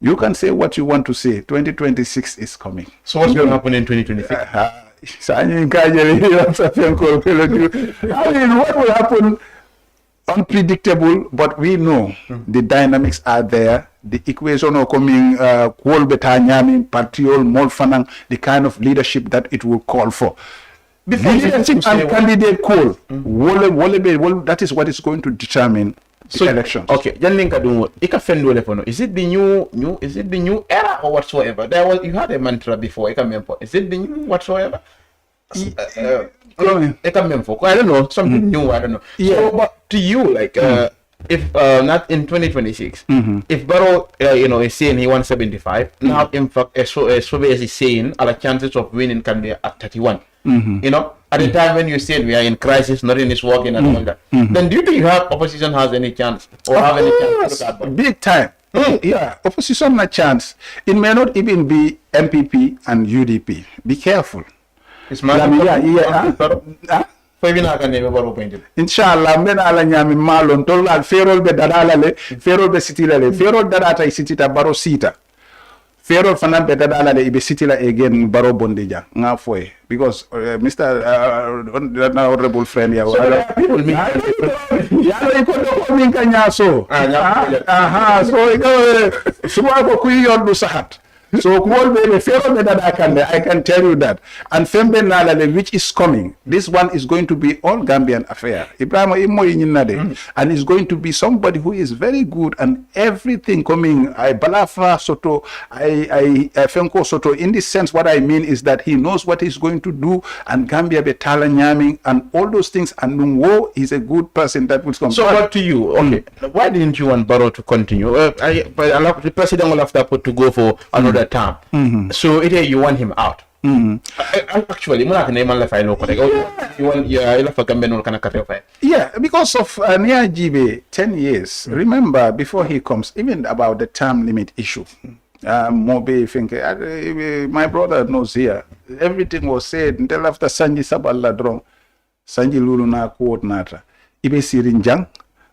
you can say what you want to say. 2026 is coming. So what's going to happen in 2026? I mean, what will happen? Unpredictable, but we know the dynamics are there. The equation of coming, patriol, molfanang, the kind of leadership that it will call for. Leadership and candidate call, that is what is going to determine the elections. Okay, is it the new era or whatsoever? You had a mantra before. Is it the new whatsoever? I don't know, something new, I don't know. Yeah. So, but to you, like, if not in 2026, if Barrow, is saying he wants 75, now in fact, SO5 is saying our chances of winning can be at 31. At the time when you said we are in crisis, nothing is working and all that, then do you think opposition has any chance or have any chance to look at? Big time. Yeah, opposition has a chance. It may not even be MPP and UDP. Be careful. Inshallah, men ala nyami malon tolal ferol be dadala le ferol be sitila le ferol dadata sitita baro sita ferol fanan be dadala le ibe sitila again baro bondija nga foy because Mr. Honorable friend ya people me ya ko min kanya so so suwa ko kuyon du sahat. So I can tell you that. And Fembe Nalale, which is coming, this one is going to be all Gambian affair. And it's going to be somebody who is very good and everything coming. I Balafa Soto, I Fenko Soto. In this sense, what I mean is that he knows what he's going to do, and Gambia Betala Nyaming and all those things. And Nungwo is a good person that will come. So what to you? Okay, why didn't you want Barrow to continue? The president will have to go for another term. So you want him out. Actually, yeah, because of near GB 10 years. Remember, before he comes, even about the term limit issue. Mobe think my brother knows here. Everything was said until after Sanji Saballa Drong, Sanji Luluna coordinator. Ibe Sirinjang,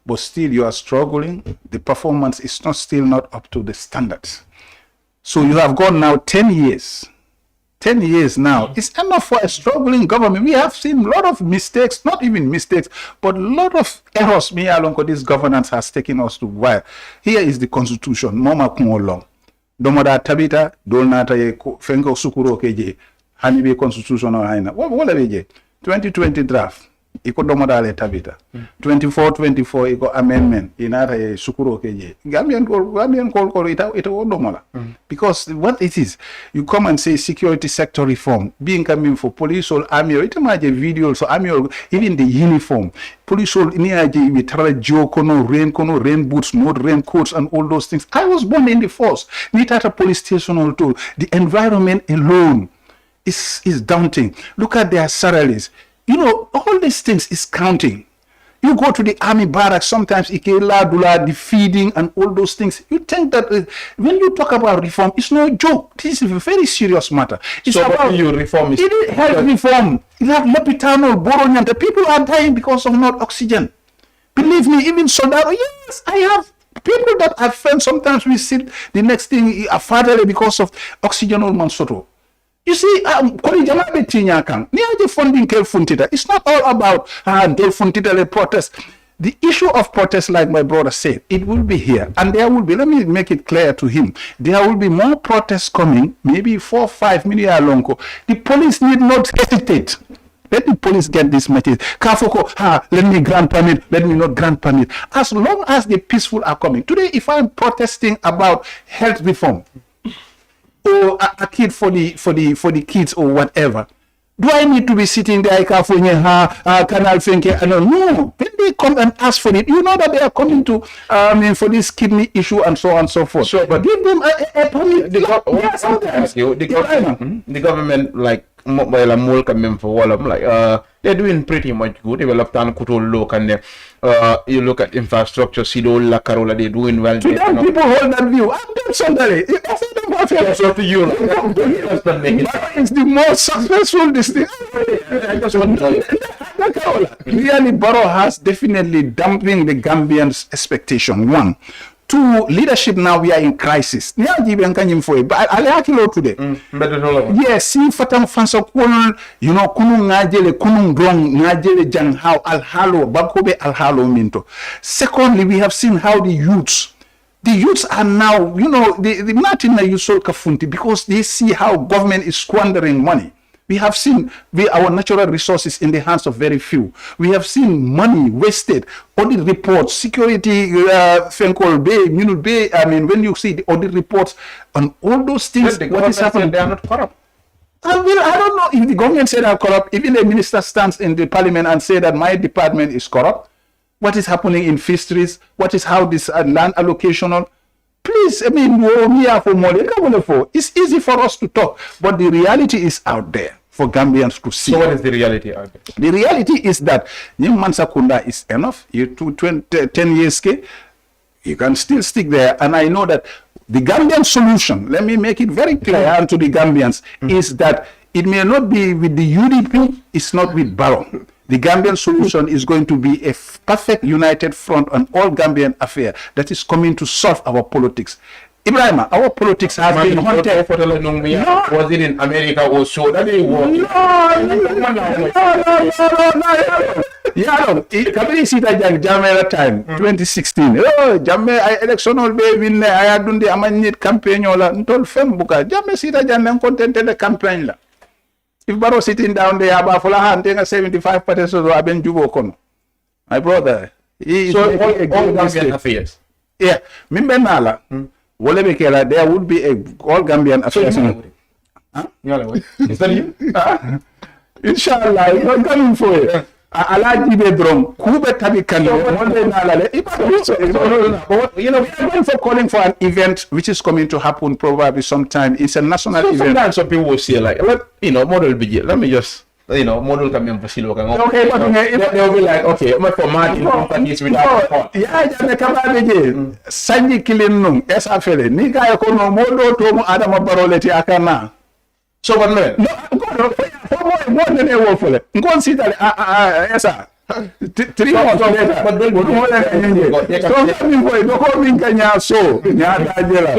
but still you are struggling. The performance is still not up to the standards. So you have gone now 10 years. 10 years now. It's enough for a struggling government. We have seen a lot of mistakes, not even mistakes, but a lot of errors. Me along this governance has taken us to where. Here is the constitution. Mama Kungolong. Domoda Tabita, Dolnata Fengo Sukuro Keje, Hanibe constitutional haina. What are we 2020 draft. Iko domodale tabita 24 iko amendment inata sukuro keje Gambian call ita domola because what it is, you come and say security sector reform being coming for police or army or ita maje video so army or even the uniform police or niaje we try rain boots, not rain coats and all those things. I was born in the force. Nitata police station all told. The environment alone is daunting. Look at their salaries. All these things is counting. You go to the army barracks, sometimes the feeding and all those things. You think that when you talk about reform, it's no joke. This is a very serious matter. It's so about you reform. It is health reform. You have Lepitanol, Boronian. The people are dying because of not oxygen. Believe me, even Soldado. Yes, I have people that I friends. Sometimes we sit the next thing are fatherly because of oxygen or mansoto. You see, it's not all about protest. The issue of protest, like my brother said, it will be here. And there will be, let me make it clear to him, there will be more protests coming, maybe 4 or 5 million long. The police need not hesitate. Let the police get this message. Kafoko, let me grant permit, let me not grant permit. As long as the peaceful are coming. Today, if I'm protesting about health reform, or a kid for the kids or whatever, do I need to be sitting there canal thinking? No. When they come and ask for it, you know that they are coming to for this kidney issue and so on and so forth. Sure, but give them a permit. The government like they're doing pretty much good. Developed and Kutol look and you look at infrastructure, Sido, La Carola, they're doing well. To them, people hold that view. I'm done Sunday. That's up to you. It's the most successful district. I just want to tell you. Clearly, Barrow has definitely dumping the Gambians' expectation. One. Two, leadership now we are in crisis. But I today. Yes, see fatam fansa kul, you know, kunung ngajele, kunung drong, ngajele jang how alhalo, bakobe alhalo minto. Secondly, we have seen how the youths are now, you know, the Martin Yusol Kafunti, because they see how government is squandering money. We have seen our natural resources in the hands of very few. We have seen money wasted. Audit reports, security, Fenkol Bay, Munul Bay. I mean, when you see the audit reports on all those things, what is happening? They are not corrupt. I don't know if the government said they are corrupt. Even the minister stands in the parliament and say that my department is corrupt. What is happening in fisheries? What is how this land allocation? Please, I mean, it's easy for us to talk, but the reality is out there for Gambians to see. So what is the reality out there? The reality is that Mansakunda is enough. You 10 years, you can still stick there. And I know that the Gambian solution, let me make it very clear to the Gambians, is that it may not be with the UDP, it's not with Barrow. The Gambian solution is going to be a perfect united front on all Gambian affair that is coming to solve our politics. Ibrahim, our politics has been haunted. Was it in America or so? That they work. No. Kabiri sita jang Jamela time 2016. Oh, Jame electional be win I had done the amanit campaign ola ntol fembuka. Jame sita jang nem contented the campaign la. If Barrow sitting down there about for hand 75% so Aben Jubo Kono. My brother, he is so all Gambian affairs. Yeah, Mimbe Nala. There would be all Gambian affairs. Is that you? Inshallah, I'm not coming for it. Alaji Bedrom, Kube Tabikan, you know, we are going for calling for an event which is coming to happen probably sometime. It's a national event. Sometimes some people will say like, you know, model budget. Let me just, you know, model come in for Silo. Okay, but they'll be like, okay, I'm for Martin companies without support. Yeah, Sanji Kilin, Essa Fele, Nika Kono, Modo, Tomo, Adam Baroleti Akana. So, what man? No, more than a wolf. Go and see that. Yes, sir. 3 months later.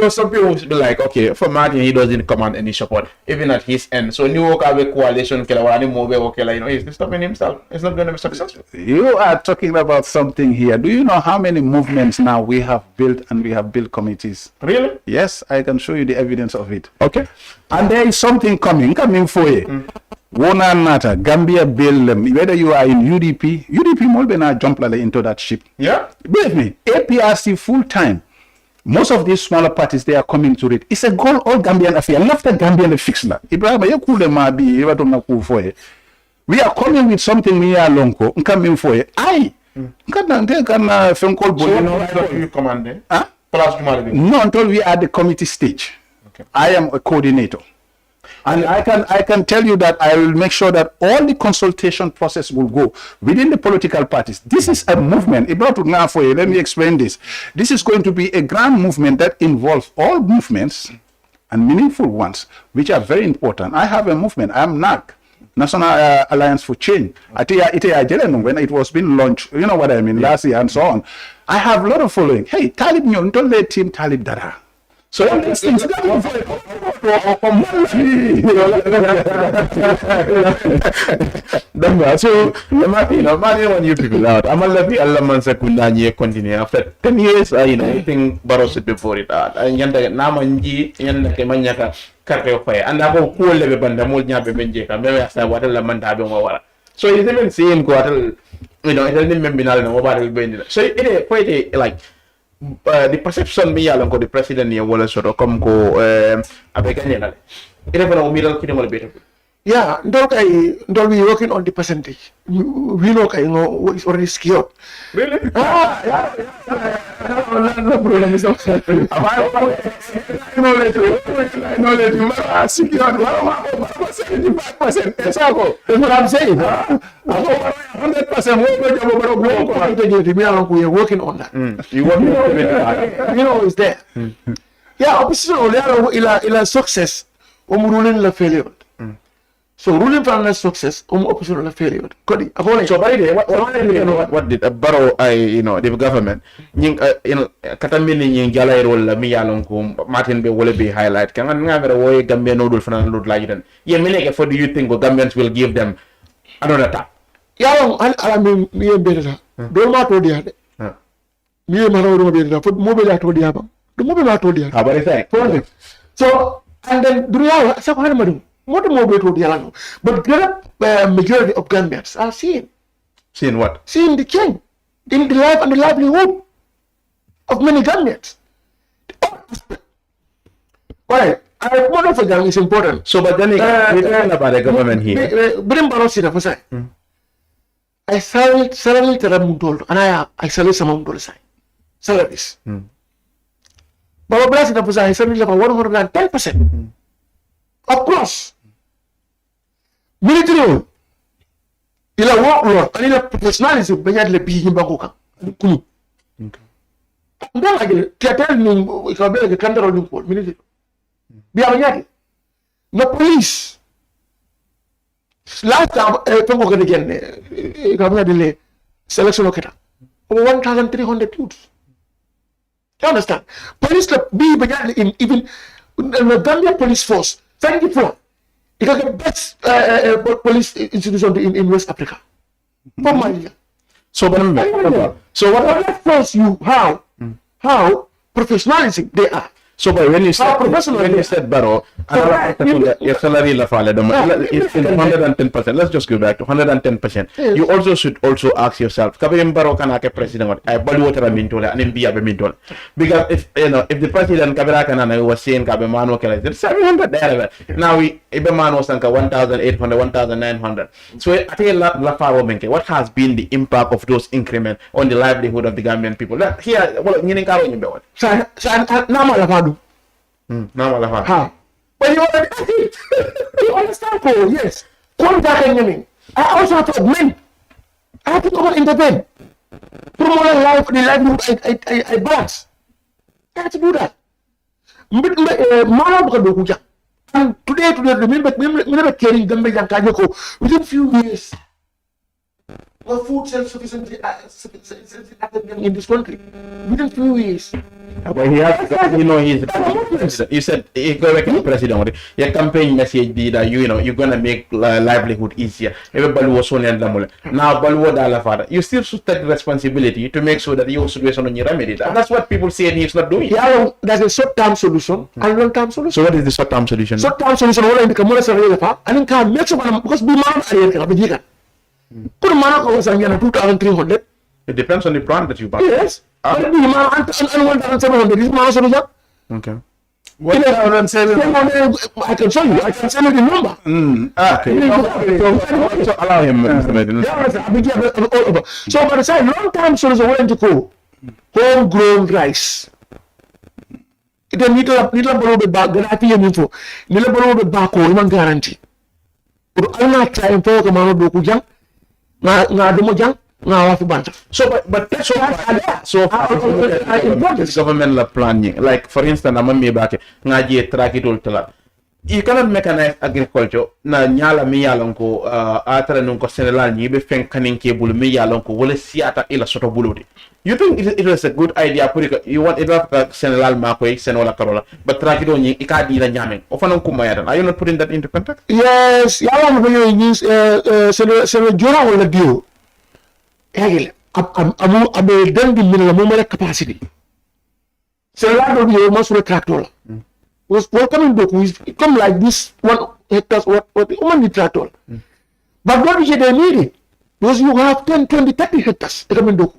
So some people will be like, okay, for Martin, he doesn't command any support, even at his end. So New York have a coalition, you know, he's stopping himself. It's not going to be successful. You are talking about something here. Do you know how many movements now we have built, and we have built committees? Really? Yes, I can show you the evidence of it. Okay. And there is something coming for you. Wona Nata, Gambia bill them, whether you are in UDP Molbena jump into that ship. Yeah. Believe me, APRC full time. Most of these smaller parties, they are coming to it. It's a goal all Gambian affair. And after Gambian fix that. Ibrahim, we are coming with something we are lonko. Coming for it. I can phone call. So you command? Huh? No, until we are at the committee stage. Okay. I am a coordinator. And I can tell you that I will make sure that all the consultation process will go within the political parties. This is a movement. Let me explain this. This is going to be a grand movement that involves all movements and meaningful ones, which are very important. I have a movement. I am NAC, National Alliance for Change. When it was being launched, you know what I mean, last year and so on. I have a lot of following. Hey, Talib Nyon, don't let him Talib Dara. So all these things so when you people out, I'm gonna let Allah Mansakunda continue after 10 years. You know, I think Barrow said before it out. And yanda namanji yanda kemanyaka karte fire. And I go cool lebe banda mul nyabe benjeka. Maybe after what Allah manda be wawara. So he's even saying quarter, you know, it doesn't mean no mobile bending. So it is quite like. The perception me along the president here was sort of come go abeganya it ever middle kidney better. Yeah, don't be working on the percentage. We know it's already secured. Really? No problem. Secured 75%. That's what I'm saying. 100%. We are working on that. You know, it's there. Yeah, opposition ila success, ruling la failure. So ruling from the success, opposition la failure. So by the way, what did Barrow, the government, katamini nying jalay role la mi yalon ko Martin be wole be highlight. Kan nga vera woy Gambia no dul fanan lut la yidan. Yen mi leke, what do you think Gambians will give them another tap? Yalong ala mi beta. Do ma to dia de. Mi ma no beta. Fo mo be la to dia ba. Do mo be ma to dia. Abari say. So and then dunia sa ko madu. Mo to mo be to dia la. But great majority of Gambians are seeing what? Seeing the change in the life and the livelihood of many Gambians. Alright, one of them is important. So, but then we learn about the government here. Bring Barosita for say. I salary Teramundol and I salary some Mundol side. Salaries. But Barosita for say, I salary about 110%. Of course. Military. Il a workload and il a professionalism behind the big Bagoka. Ndala ge tiatel ni ikabela ge kandaro ni ko military. Biya nyati. No police. Last time pengo ge gen ikabela de selection oketa. Over 1,300 youths. You understand? Police be behind in even the Gambia police force. Thank you for. It is the best police institution in West Africa. For Malaysia. So, what force you how professionalism they are. So, but when you said Barrow, your salary la fale, it's 110%. Let's just go back to 110%. Yes. You also should also ask yourself, Kabim Barrow can ake president I body water mintola and be a mintola. Because if the president Kabirakan was saying Kabimano can 700 there. Now Ibeman was 1,800, 1,900. So I tell la faro menke, what has been the impact of those increments on the livelihood of the Gambian people? Here, well, you but you understand, Paul? Yes. I also have to admit, I have to go intervene. Promote the livelihood I blast. I have to do that. And today, remember carrying them within few years. Food self-sufficiency in this country within few years. But he has, you said he go back to president. Your campaign message be that you're gonna make livelihood easier. Everybody was on the now Baluwa Dala father. You still should take responsibility to make sure that your situation on your remedy. And that's what people say he's not doing. Yeah, there's a short-term solution and long-term solution. So what is the short-term solution? Short-term solution in the community and can make sure because we man put a man was 2,300. It depends on the brand that you buy. Yes. And 1,700 is my solution. Okay. 1,700. I can show you. I can send you the number. Okay. So allow him. So, but I say long-term solution went to go homegrown rice. It need to be back. Then I pay him info. Need to be back. One guarantee. But I'm not trying to come out of the but so far this government la planning, like for instance I'm back ngaji track it all tala. You cannot mechanize agriculture na nyala mi yalon ko atara nun ko senelal ni be fen kanin ke bulu mi yalon ko wala siata ila soto buludi. You think it was a good idea you want it up senelal ma ko senola karola but track it on ni ikadi la nyamen o fanan ko mayatan. Are you not putting that into context? Yes, yalla mo use seno jora wala dio egel abe dendi min la mo mala capacity senelal do dio mo sur tractor was welcoming book it come like this 1 hectares what the tractor but what is they need it because you have 10 20 30 hectares coming book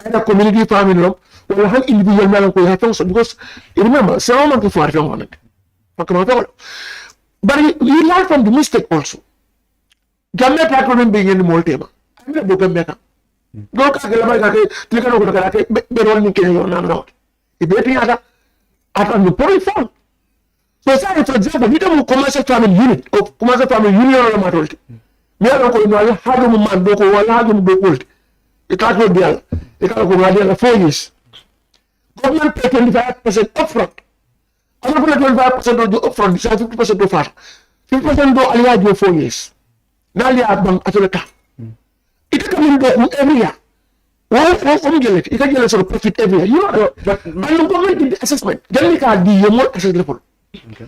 and a community farming law or an individual man ko have also because remember some man for on it but we learn from the mistake also Gambia tractor being in the mall table I'm the book Gambia go ka gala ka tika no ka ka be ron ni ke yo na no e be tin ada at the point farm. So say for example, we don't commercial farming unit or commercial farming union or matter. mi ala ko no ala hajo mo man do ko wala hajo mo do ko e ka to dial e ka ko ngadi ala 4 years government pay 25% upfront ama ko 25% do upfront sa 50% do far 50% do aliya do 4 years na aliya bang atole ta ita kamin do every year why from get it can sort of profit every year you know but and government did the assessment then ka di mo assess level okay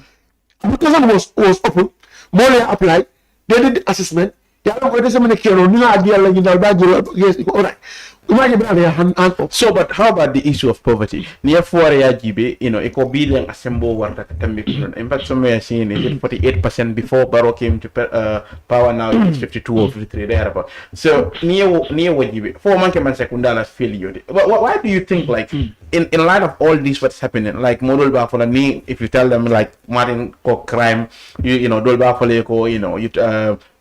because was open more apply they did the assessment ya ko de semene kero ni na di ala ni da jiro yes all right imagine brother hand up. So but how about the issue of poverty near for ya jibe you know eco billion assemble warta tambe in fact some are saying it 48% before Barrow came to power now it's 52 or 53 there about so near wajibe for man can secondala failure why do you think like in light of all this what's happening like model ba for ni if you tell them like Martin ko crime you know dolba for ko you know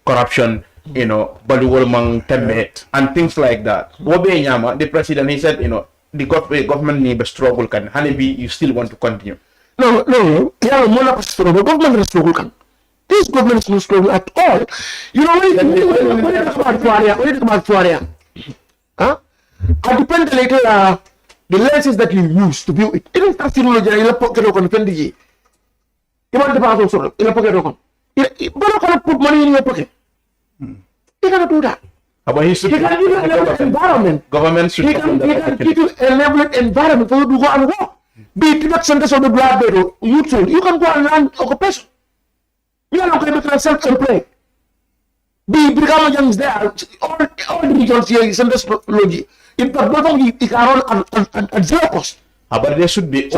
corruption you know, baluwal mang tembe and things like that. Wobe nyama, the president, he said, you know, the government need a struggle can. Honeybee, you still want to continue. No. Yeah, mona struggle. Government is struggle can. This government is not struggle at all. You know, when you talk about Fuaria, huh? I depend later the lenses that you use to view it. It is not technology. You pocket on the you want the pass also. You pocket on. You cannot put money in your pocket. He cannot do that. But he can give you an enabling environment. Government should he can give you an enabling environment for you to go and work. Be it the centers of the blood bed, you can go and learn occupation. You are not going to become self-employed. Be become young there. All the regions here is centers logi. In fact, not only it can run at zero cost. But there should be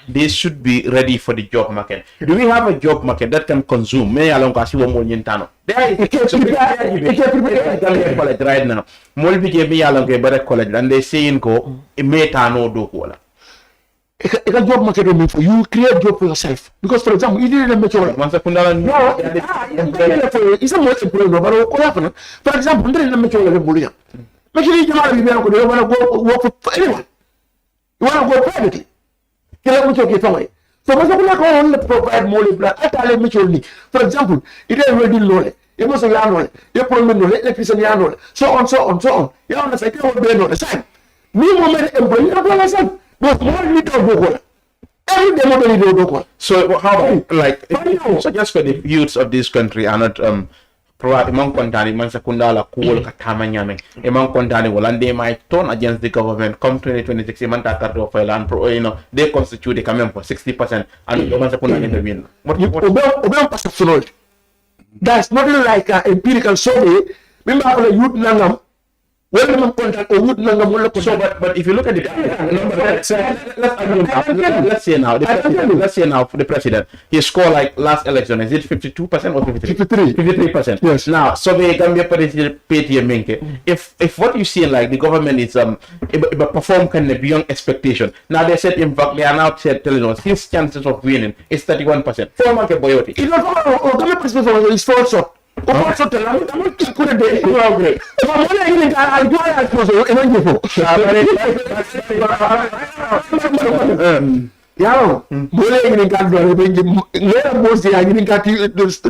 they should be ready for the job market. Do we have a job market that can consume? There is college right now. College and they saying go a job market for you create job for yourself because for example you didn't make your it's a more important for example actually, you want to work for anyone. You want to go privately. So, only provide more. For example, it is already knowledge. You must have knowledge. You put me knowledge, electricity knowledge. So on. You understand? You will be on the side. Me, moment, employee, you don't understand. But more little go. Every day, more so, how like, so just for the youths of this country are not, imam kontani man sakundala kuwol ka tamanyame imam kontani wolande my turn against the government come 2026 man ta tardo file and you know they constitute quand même for 60% and man sakundala intervene obey perception that's not like empirical survey remember the youth nangam when man contact youth nangam wala so but if you look at the let's say now the president he scored like last election is it 52% or 53% yes now so we Gambia participate menke if what you see like the government is perform kind of beyond expectation now they said in fact they are now telling us his chances of winning is 31% for market boyoti it's not government perspective is false also tell I'm could be great I'll go out for so yeah mole ngini kaddo benji ngera bosi ya ngini kati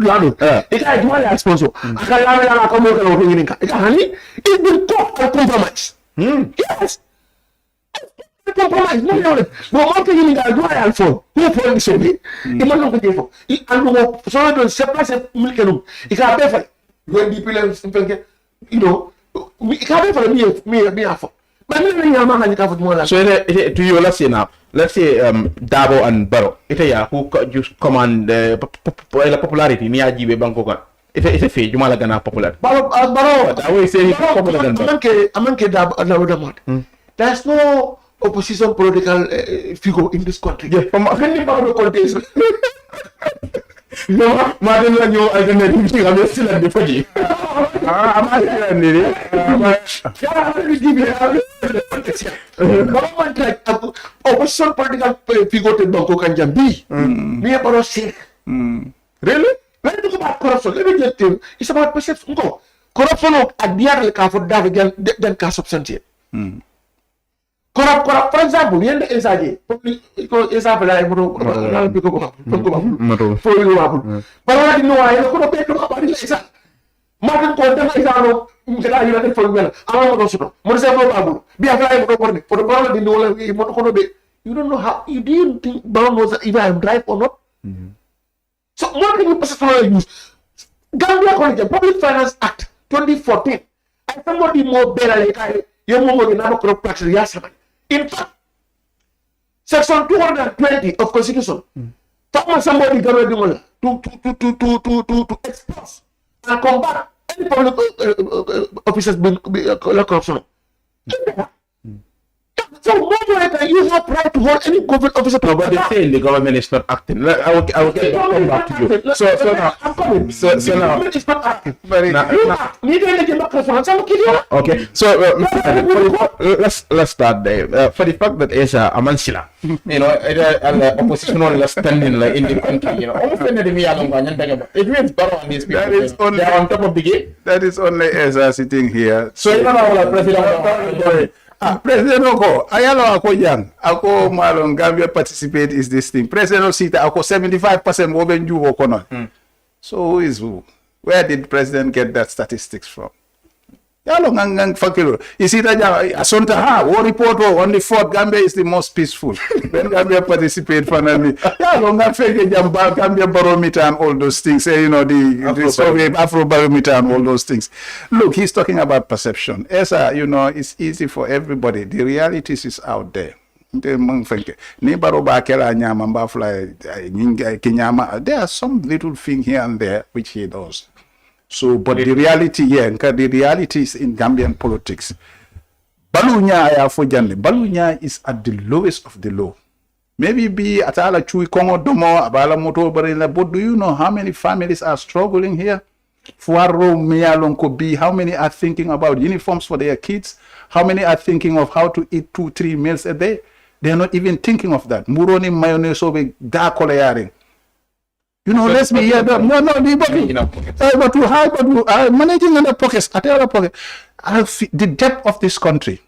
lado ika jwala sponsor akala la ko mo ko ngini ka ika hani it will talk a compromise yes compromise no mo ko ngini ka jwala for ko for ni sobi e mo ko defo I andu so do se place milkenum ika be fa wendi pile simpenke you know ika be fa mi afo so to you let's say Dabo and Barrow who just command the popularity ni ajibe banko kan ite fe jumala gana popular Barrow that way say popular than amanke Dabo there's no opposition political figure in this country from any Barrow contest no Martin la ñu alternative ci nga still at the faji government like opposition political figure to Banko Kanjambi me about sick really when you talk about corruption let me just tell you it's about perception corruption at the other ka for that than ka substantive Corrupt, for example, yende Essa ko Essa bela mo na biko ko for you mabul. Para di no ay ko be ko ba di Essa. Martin ko de Essa no ngela ila de for mela. Ama mo so mo se mo mabul. Bi afla mo ko ni for ba di no la mo ko no be. You don't know how you didn't think Brown knows if I am right or not. So what can you personally use? Gambia College Public Finance Act 2014. And somebody more better like I you more than no corrupt practice. In fact, Section 220 of Constitution, somebody to expose and combat any public officers corruption. So more like you have right to hold any government officer. No, but they say the government is not acting. I will come back to you. So now, so now, It's not acting. Okay, so let's start there. For the fact that Essa Amansila, you know, the opposition only standing like in the country, you know, almost it means better on these people. They are on top of the game. That is only Essa sitting here. So you know how President. President Oko, ayalo ako yang, ako malong Gambia participate is this thing. President Osita, ako 75% more than you work on. So who is who? Where did President get that statistics from? Yalo ngang fakiro. Isita asonta wo report on the fourth Gambia is the most peaceful. When Gambia participate finally. Yalo ngang fake Gambia barometer and all those things. You know the Afro barometer and all those things. Look, he's talking about perception. Essa, you know, it's easy for everybody. The realities is out there. There are some little thing here and there which he does. So, but the reality here, the reality is in Gambian politics. Balunya is at the lowest of the low. Maybe be atala chui kongo domo abala moto barila. But do you know how many families are struggling here? Fuaro meyalonko B. How many are thinking about uniforms for their kids? How many are thinking of how to eat 2-3 meals a day? They are not even thinking of that. Muroni mayonnaise obe da koleyaring. You know, let's be here. But to hide, but managing in the pockets, at the other pocket. The debt of this country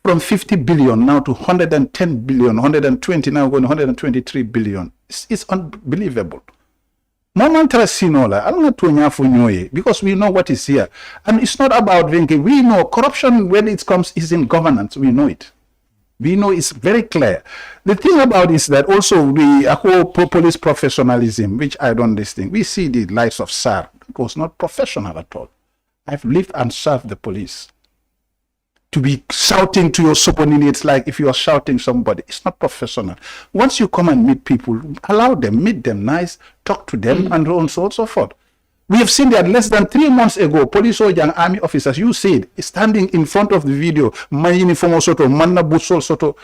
from 50 billion now to 110 billion, 120 now going 123 billion. It's unbelievable. Because we know what is here. And it's not about drinking. We know corruption when it comes is in governance. We know it. We know it's very clear. The thing about it is that also the whole police professionalism, which I don't understand. We see the likes of SAR. It was not professional at all. I've lived and served the police. To be shouting to your subordinates like if you are shouting somebody, it's not professional. Once you come and meet people, allow them, meet them nice, talk to them, and so on and so forth. We have seen that less than 3 months ago, police or young army officers, you said, standing in front of the video, my uniform soto, manna busol soto.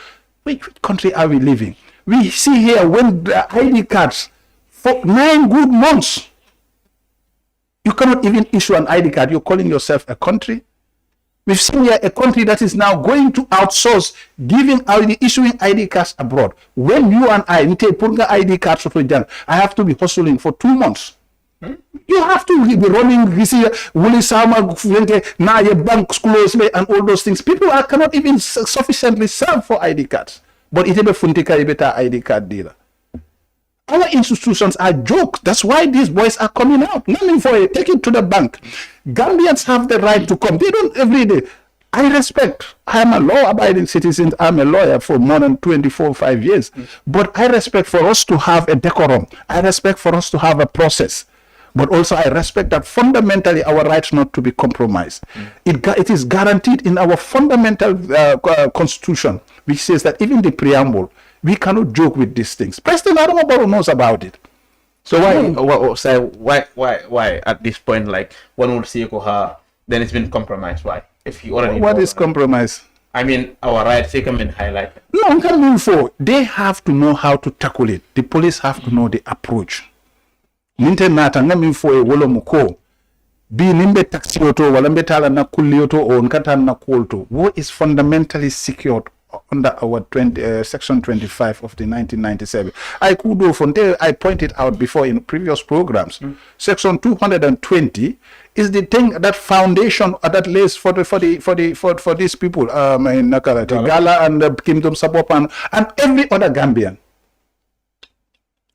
Which country are we living? We see here when the ID cards for 9 good months. You cannot even issue an ID card. You're calling yourself a country. We've seen here a country that is now going to outsource issuing ID cards abroad. When you and I need to put ID cards for I have to be hustling for 2 months. You have to be running banks closely and all those things. People cannot even sufficiently serve for ID cards. But it is a ID card dealer. Our institutions are joke. That's why these boys are coming out. Nothing for it. Take it to the bank. Gambians have the right to come. They don't every day. I respect. I am a law-abiding citizen. I'm a lawyer for more than 5 years. But I respect for us to have a decorum. I respect for us to have a process. But also I respect that fundamentally our rights not to be compromised. It is guaranteed in our fundamental constitution, which says that even the preamble, we cannot joke with these things. President Adamo knows about it. So why at this point, like one would say, then it's been compromised? Why? If you already what is compromise? I mean, our rights, they come in highlight. No, they have to know how to tackle it. The police have to know the approach. Nata ngamin fo e wolo muko bi nimbe taxi auto wala mbetala na kulli auto o nkata na kulto wo is fundamentally secured under our Section 25 of the 1997. I could do I pointed out before in previous programs. Section 220 is the thing, that foundation that lays for these people, Gala and the Kingdom Sabopan and every other Gambian.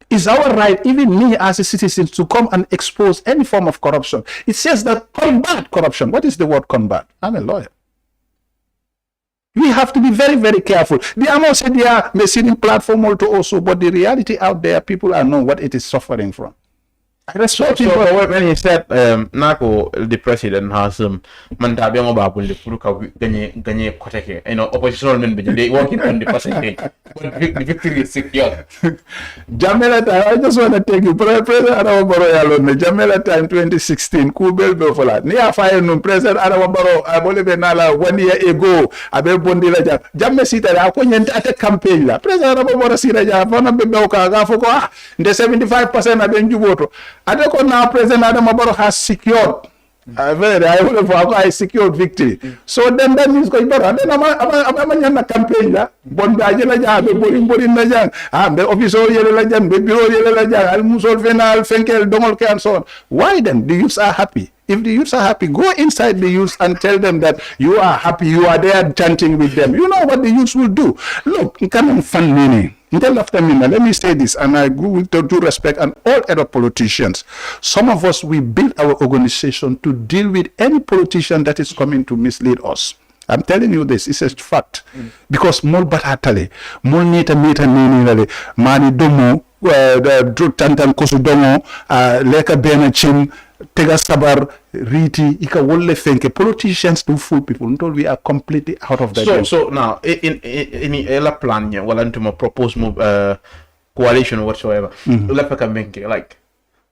It's our right, even me as a citizen, to come and expose any form of corruption. It says that combat corruption. What is the word combat? I'm a lawyer. We have to be very, very careful. They are not saying they are messaging platform also, but the reality out there, people are know what it is suffering from. I respect so when he said Nako, the president has mandabi ang babul the puruka ganye koteke, oppositional men they working on the percentage, but the victory is secure. Jamela time, I just want to take you President Adama Barrow alone. Jamela time 2016 Kubel Befola near fire no President Adama Barrow I believe nala 1 year ago abe bondi la jam jamme sita la ko nyenta ate campaign la President Adama Barrow sita ja fona be ka ga foko the 75% abe njuboto Adeko now President Adama Barrow has secured I secured victory. So then that means going better. Then I'm campaign la. Bonda jela ja be borin na jang. The officer yele la jang, the bureau yele la jang. Al musol fenal fenkel dongol ke and so on. Why then? The youths are happy. If the youths are happy, go inside the youths and tell them that you are happy. You are there chanting with them. You know what the youths will do. Look, come fun meaning. Let me say this, and I go with due respect and all other politicians. Some of us, we build our organization to deal with any politician that is coming to mislead us. I'm telling you this, it's a fact. Because mol batatale, mol nita nini mani domo, tantan kosu domo, leka bena chin, tega sabar, riti, ika wolle fenke. Politicians do fool people until we are completely out of that game. So now, in a plan, well, to propose coalition or whatsoever, like,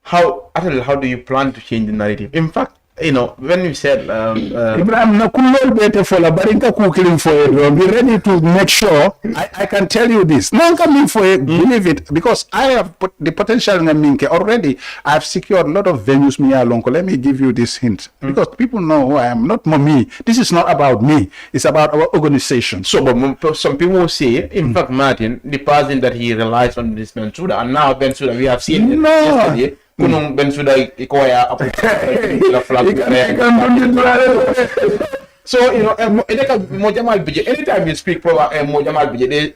how do you plan to change the narrative? In fact, when you said Ibrahim nakulol bete for la barinka cooking for it, be ready to make sure I can tell you this. No coming for it, believe it, because I have put the potential in Minke already. I have secured a lot of venues me along. Let me give you this hint. Because people know who I am, not me. This is not about me, it's about our organization. So but some people will say, in fact, Martin, the person that he relies on this Bensouda, and now Bensouda we have seen it yesterday. Kunung Bensouda ikoya so anytime you speak Mojamal Bije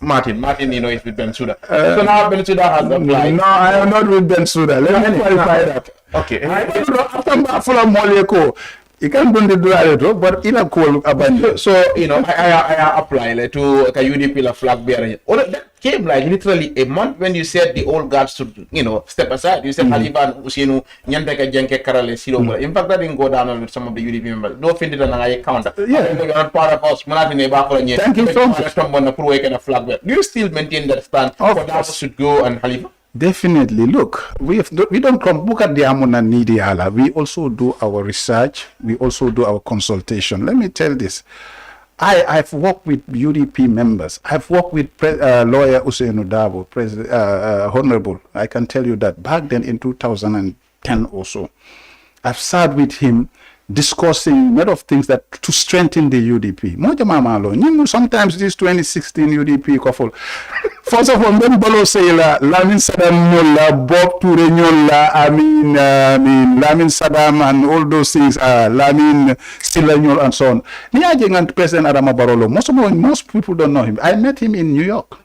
Martin is with Bensouda. So now Bensouda has applied. No, I am not with Bensouda. Let me clarify that. Okay. After Moleko, you can do the but in a call about so I apply to a UDP flag bearer. That came like literally a month when you said the old guards to step aside. You said Haliban Usinu Nyandeka Jenke Karale Siro. In fact, that didn't go down with some of the UDP members. No offended on I counter. Yeah, you're not part of us. Thank you so much. Do you still maintain that stand? That should go and Haliban? Definitely. Look, we don't come look at the Amuna Nidiala. We also do our research. We also do our consultation. Let me tell this. I've worked with UDP members. I've worked with lawyer Usain Udabo, Honorable. I can tell you that back then in 2010 or so, I've sat with him discussing a lot of things that to strengthen the UDP. Sometimes this 2016 UDP couple. First of all, then Bolo say Lamin Saddam Nola, Bob Toure Nola, Lamin Saddam and all those things, Lamin Silanyol and so on. Niajing and President Adama Barrow, most people don't know him. I met him in New York.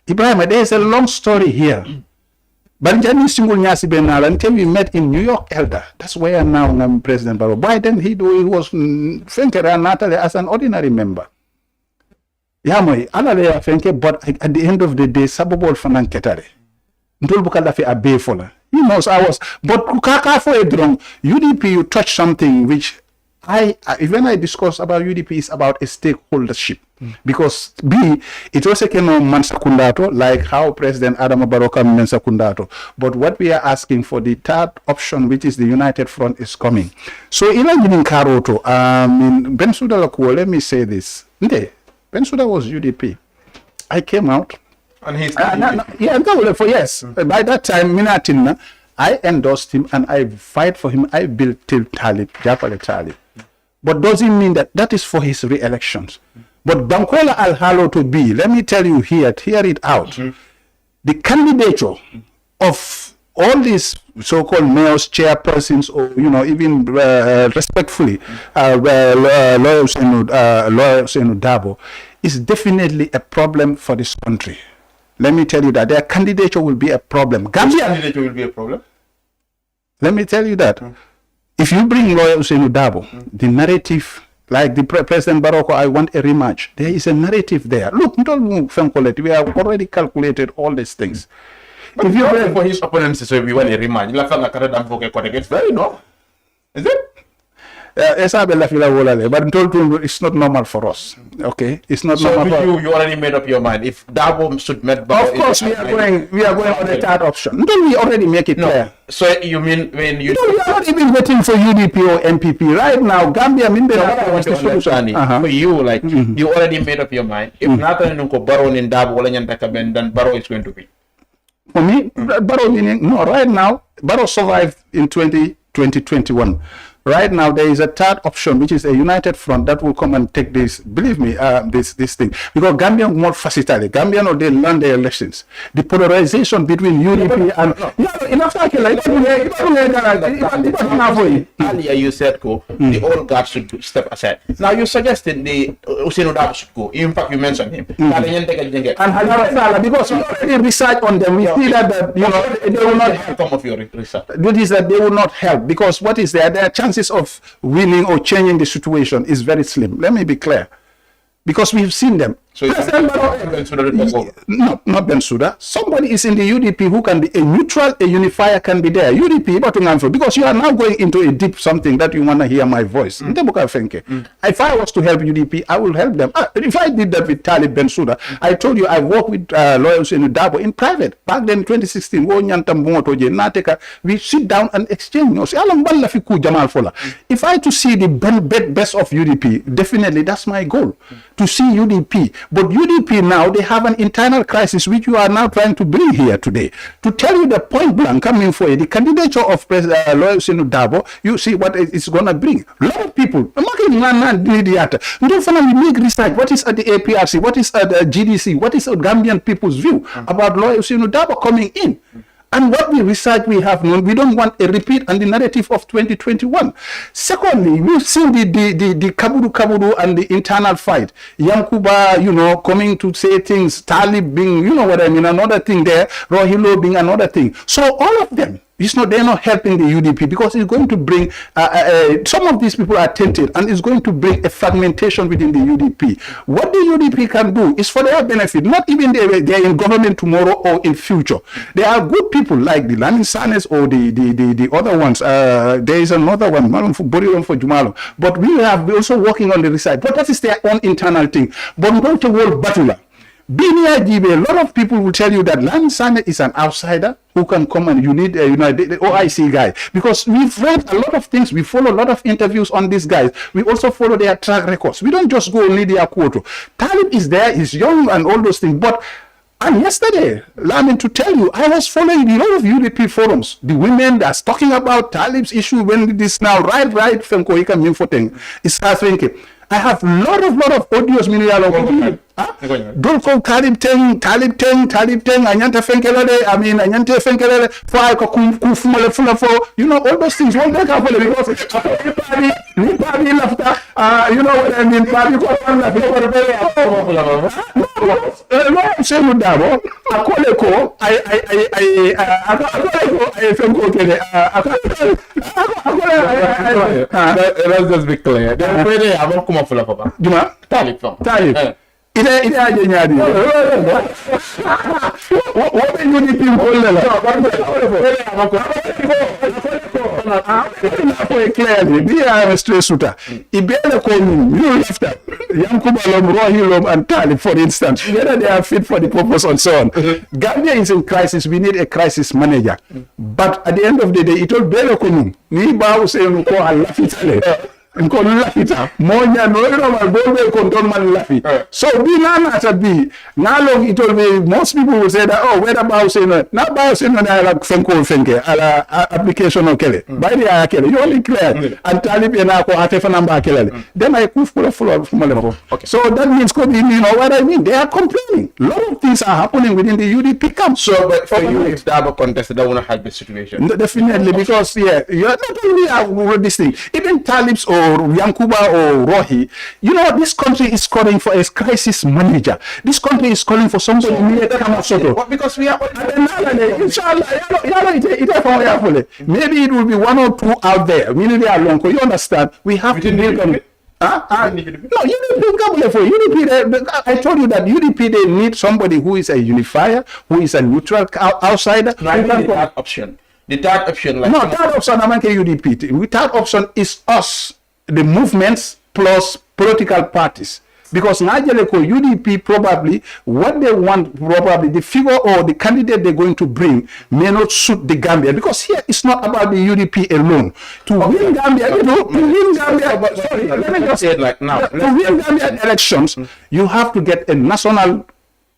Ibrahim, there is a long story here. But until we met in New York, Elder. That's where now I'm President Barrow. By then he was Fenkera Natalie as an ordinary member. But at the end of the day, Sabobol Fanan Ketare. Until Bukalafi Abe Fola. He knows I was. But Kukaka for a drone, UDP, you touch something which when I discuss about UDP, it's about a stakeholdership. Because it was a mansakundato, like how President Adama Barrow came mansakundato. But what we are asking for, the third option, which is the United Front, is coming. So even in Karoto, Bensouda Lakuo, let me say this. Bensouda was UDP. I came out. And he's yes. By that time, Minatina, I endorsed him and I fight for him. I built till Talib, Japale Talib. But doesn't mean that is for his re-elections. But Bankola Al-Halo to be, let me tell you here, hear it out. The candidature of all these so-called mayors, chairpersons, or, even respectfully, lawyers in Dabo, is definitely a problem for this country. Let me tell you that their candidature will be a problem. Gambia candidature will be a problem. Let me tell you that. If you bring lawyers in Dabo, the narrative, like the President Barroco, I want a rematch. There is a narrative there. Look, we have already calculated all these things. But if you are for his opponents to say we want a rematch, it's very no. Is it? But it's not normal for us. Okay, it's not so normal. You already made up your mind. If Dabo should meet, of course we are going on the third option. Don't we already make it clear? So you mean when you? We are not even waiting for UDP or MPP right now. Gambia, for you, like you already made up your mind. If Nathan Barrow in Dabo, then Barrow is going to be. For me, Barrow meaning no. Right now, Barrow survived in 2021. Right now, there is a third option, which is a united front that will come and take this. Believe me, this thing, because Gambian more facilitated. Gambian, they learn their lessons. The polarization between UDP and earlier you said the old guard should step aside. Now you suggested the Usino Dabo should go. In fact, you mentioned him. And because you already research on them, we see that they will not help. Some of your research. That is that they will not help, because what is there? There are chances of winning or changing the situation is very slim. Let me be clear, because we've seen them. So not Bensouda. Somebody is in the UDP who can be a neutral, a unifier can be there. UDP, because you are now going into a deep something that you want to hear my voice. If I was to help UDP, I will help them. If I did that with Talib Bensouda, I told you I worked with lawyers in Dabo in private. Back then, 2016, we sit down and exchange. If I to see the best of UDP, definitely that's my goal, to see UDP. But UDP now, they have an internal crisis which you are now trying to bring here today. To tell you the point blank, coming for the candidature of Lawyers in Dabo, you see what it's going to bring. A lot of people, don't finally make research. What is at the APRC? What is at the GDC? What is Gambian people's view about Lawyers in Dabo coming in? And what we research we have known, we don't want a repeat on the narrative of 2021. Secondly, we've seen the kaburu and the internal fight. Yankuba, coming to say things, Talib being, what I mean, another thing there, Rohilo being another thing. So all of them, they're not helping the UDP, because it's going to bring, some of these people are tainted, and it's going to bring a fragmentation within the UDP. What the UDP can do is for their benefit, not even they're in government tomorrow or in future. There are good people like the Lamin Sanes or the other ones. There is another one, for Jumalo. But we are also working on the research. But that is their own internal thing. But we don't world battle. Binia Jibe, a lot of people will tell you that Lamin Sane is an outsider who can come, and you need the OIC guy. Because we've read a lot of things, we follow a lot of interviews on these guys. We also follow their track records. We don't just go only their quote. Talib is there, he's young and all those things. And yesterday, Lamin, to tell you, I was following a lot of UDP forums. The women that's talking about Talib's issue when this now right Femkoika Mufoteng is thinking. I have lot of audios don't call Talib Teng, Anyanta Fenkelade, Anyanta Fenkelade, Fire Kufumale Fulafo, all those things won't make up because Nipabi laughter, you know what I mean, Pabi let's just be clear. Talib. What UDP clearly, they are a straight shooter. Ibele Komu, you left them. Yankubalom, Rohilom, and Talib, for instance, whether they are fit for the purpose and so on. Gambia is in crisis. We need a crisis manager. But at the end of the day, it all Bele Komu. Ni ba usay nuko Allah fitale. Kon lafita monya no ma golbe kon don man lafi. So be na to be na long it will be most people will say that where about saying na ba saying na ala fenke ala application o kele by the kele you only clear and talib na ko ate fana ba kele then I kuf full of mo. So that means could be what I mean, they are complaining. A lot of things are happening within the UDP camp. So but for you it's the other contest that want to help the situation. No, definitely, because you are not only this thing, even Talibs or Yankuba or Rohi, this country is calling for a crisis manager. This country is calling for somebody because we are maybe it will be one or two out there. You understand? We have to build them. No, UDP, I told you that UDP, they need somebody who is a unifier, who is a neutral outsider. No, I mean the third option. The third option. Like third option, I'm not UDP. The third option is us, the movements plus political parties. Because Nigeria UDP probably what they want, probably the figure or the candidate they're going to bring may not suit the Gambia. Because here it's not about the UDP alone. To win Gambia, sorry, let me just say it like now. To win Gambia elections, you have to get a national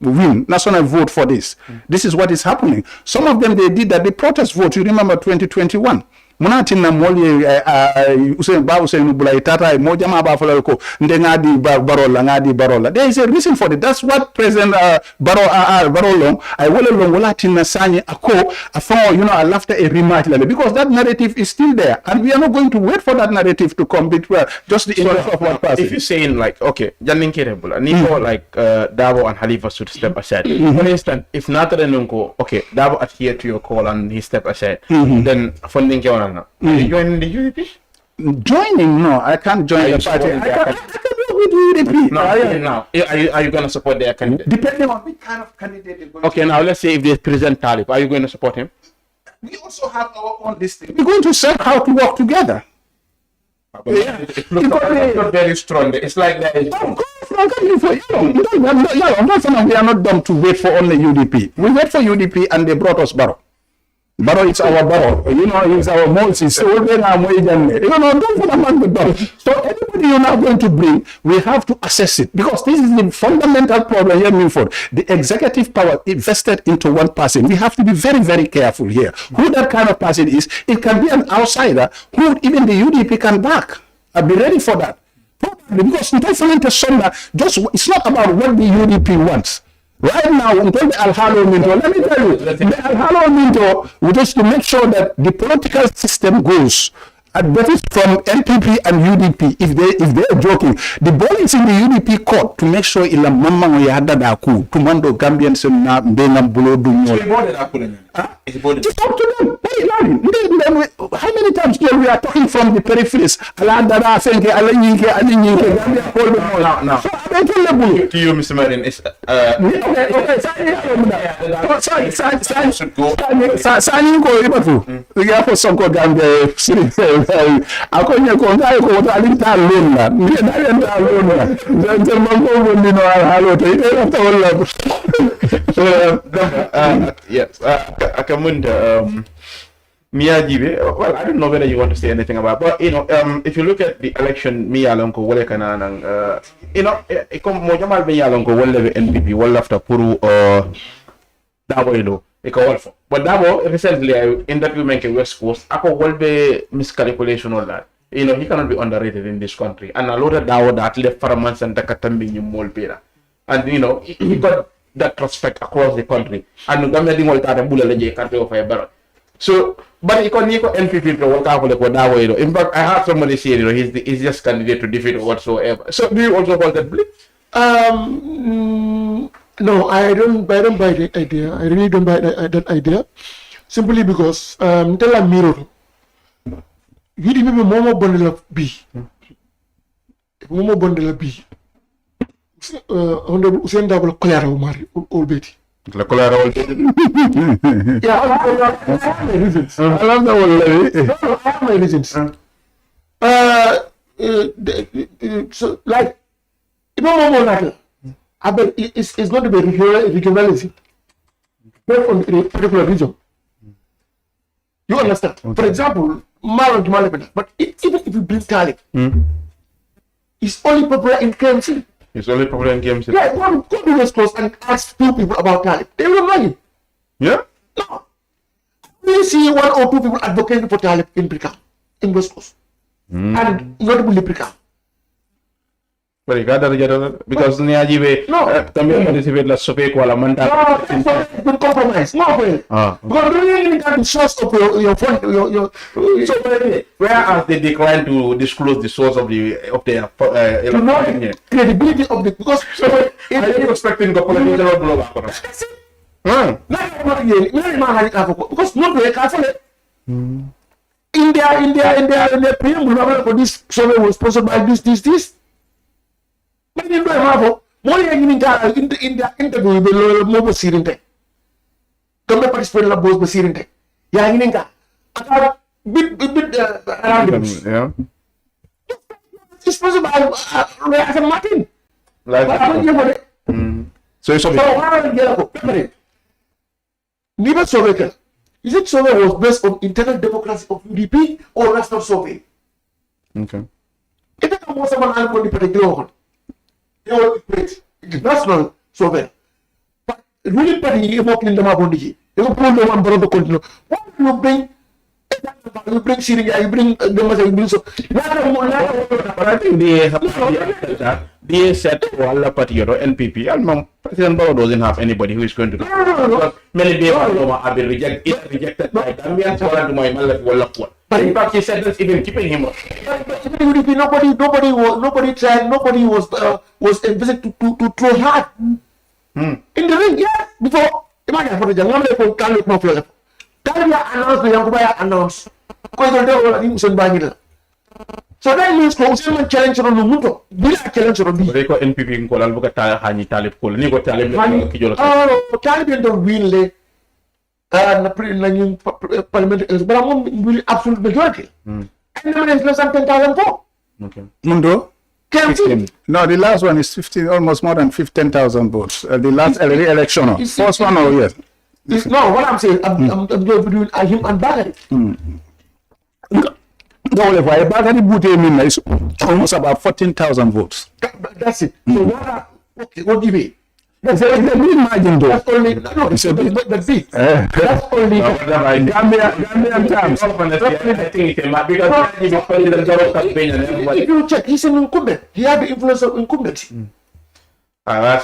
vote for this. This is what is happening. Some of them, they did that, the protest vote, you remember 2021. Munatina moli Usain Bula Tata Mojama Bafalco Ndengadi Barola. There is a reason for it. That's what President Barolong, I will along Latina Sani Ako after a rematch because that narrative is still there and we are not going to wait for that narrative to come between just the interest of one person. If you're saying like Janin Kerebula, Nico like Dabo and Halifa should step aside. For instance, if Nunko, Dabo adhere to your call and he step aside, then funding are you joining the UDP? Joining? No, I can't join the party. I can work with UDP. No, are you going to support their candidate? Depending on which kind of candidate they're going to. Now let's say if they present Talib, are you going to support him? We also have our own listing. We're going to say how to work together. It's not very strong. It's like that. We are not dumb to wait for only UDP. We wait for UDP and they brought us Barrow. Barrow is our Barrow. He's our Moses. So don't put among the dog. So anybody you're not going to bring, we have to assess it. Because this is the fundamental problem here, Milford. The executive power invested into one person. We have to be very, very careful here. Who that kind of person is, it can be an outsider who even the UDP can back. I'll be ready for that. Probably because it's not about what the UDP wants. Right now, until the Al-Halo Minto, let me tell you, the Al-Halo Minto, just to make sure that the political system goes, and that is from NPP and UDP, if they're joking, the ball is in the UDP court to make sure ila mama yada daku, tumando Gambians na benga bulo dunyo. Just talk to them. How many times we are talking from the peripheries? Now, to you, Mr. Martin, is yes, Akamunda, Miyajibe, well, I don't know whether you want to say anything about, but if you look at the election, Miyalonko Wolekana, Mojamal Miyalonko will NPP, well after Puru or Dabo, but Dabo recently in that we make a West Coast, Ako will be miscalculation all that. He cannot be underrated in this country, and a lot of Dabo that left for a month and Takatambi Molpera, and he got that respect across the country, and Gamma didn't want to bullet country of a barrel. So, but NPP to work out with in fact, I heard somebody say, he's just candidate to defeat or whatsoever. So, do you also call that blip? No, I don't buy the idea. I really don't buy that idea. Simply because, tell a mirror. You remember Momo bundle of B. Momo bundle of B. Honorable Usain Double Clara Umari, old Betty. La Clara old Betty. Yeah, I have my reasons. I love that one. I have my reasons. So, like, Momo it's not about regionalism, based on a particular region. You understand? For example, but even if you bring Talib, it's only popular in KMC. It's only popular in KMC. Yeah, go to West Coast and ask 2 people about Talib. They will know him. Yeah? No. We see 1 or 2 people advocating for Talib in Brikam, in West Coast. And notably Brikam. But you got that because Niajibe participate la sope wala manda. No, it's been compromised. No way. Because really got the source of your fund, So where are they declined to disclose the source of their to know the credibility of the because are you expecting the political blow? That's it. Because not very careful. India preamble for this survey was sponsored by this. But you know, more than India interview with the mobile Sirinte. Come participate in the both Sirinte. Yanginga. I bit around the Yeah. It's sponsored by Assan Martin. So it's okay. Neither survey. Is it survey was based on internal democracy of UDP or national survey? Okay. It is more someone I'm going to put a glow. They will equate national survey. But really, party you walk in the Mabundi. You pull the one brother continue. What do you bring? You bring Syria, you bring the you bring so. But I think they have they said to all the party or NPP. President Barrow doesn't have anybody who is going to do it. Many people have been rejected by Gambians to my Malak. But in fact, he said that's even keeping him up. Nobody tried. Nobody was envisaged to throw hard in the ring. Yes, before. Imagine for the young people can't look more flavor. Announced the young announced. So that means Consumer challenge on the Muto. Will challenge on the NPP in Kuala Hani Talib Kul, Nico Talib, Talib don't win late. Parliament is but I'm absolute majority. And the man is less than 10,000 votes. Okay. Mundo? No, the last one is 15, almost more than 15,000 votes. The last election, first one, or yes? No, what I'm saying, I'm going between him and Bagari. No, if I Bagari Bute is almost about 14,000 votes. That's it. So what do you mean? That's a big margin, though. That's only it's a big. That's only Gambian terms. If you check, he's an incumbent. He had the influence of incumbency. Wait,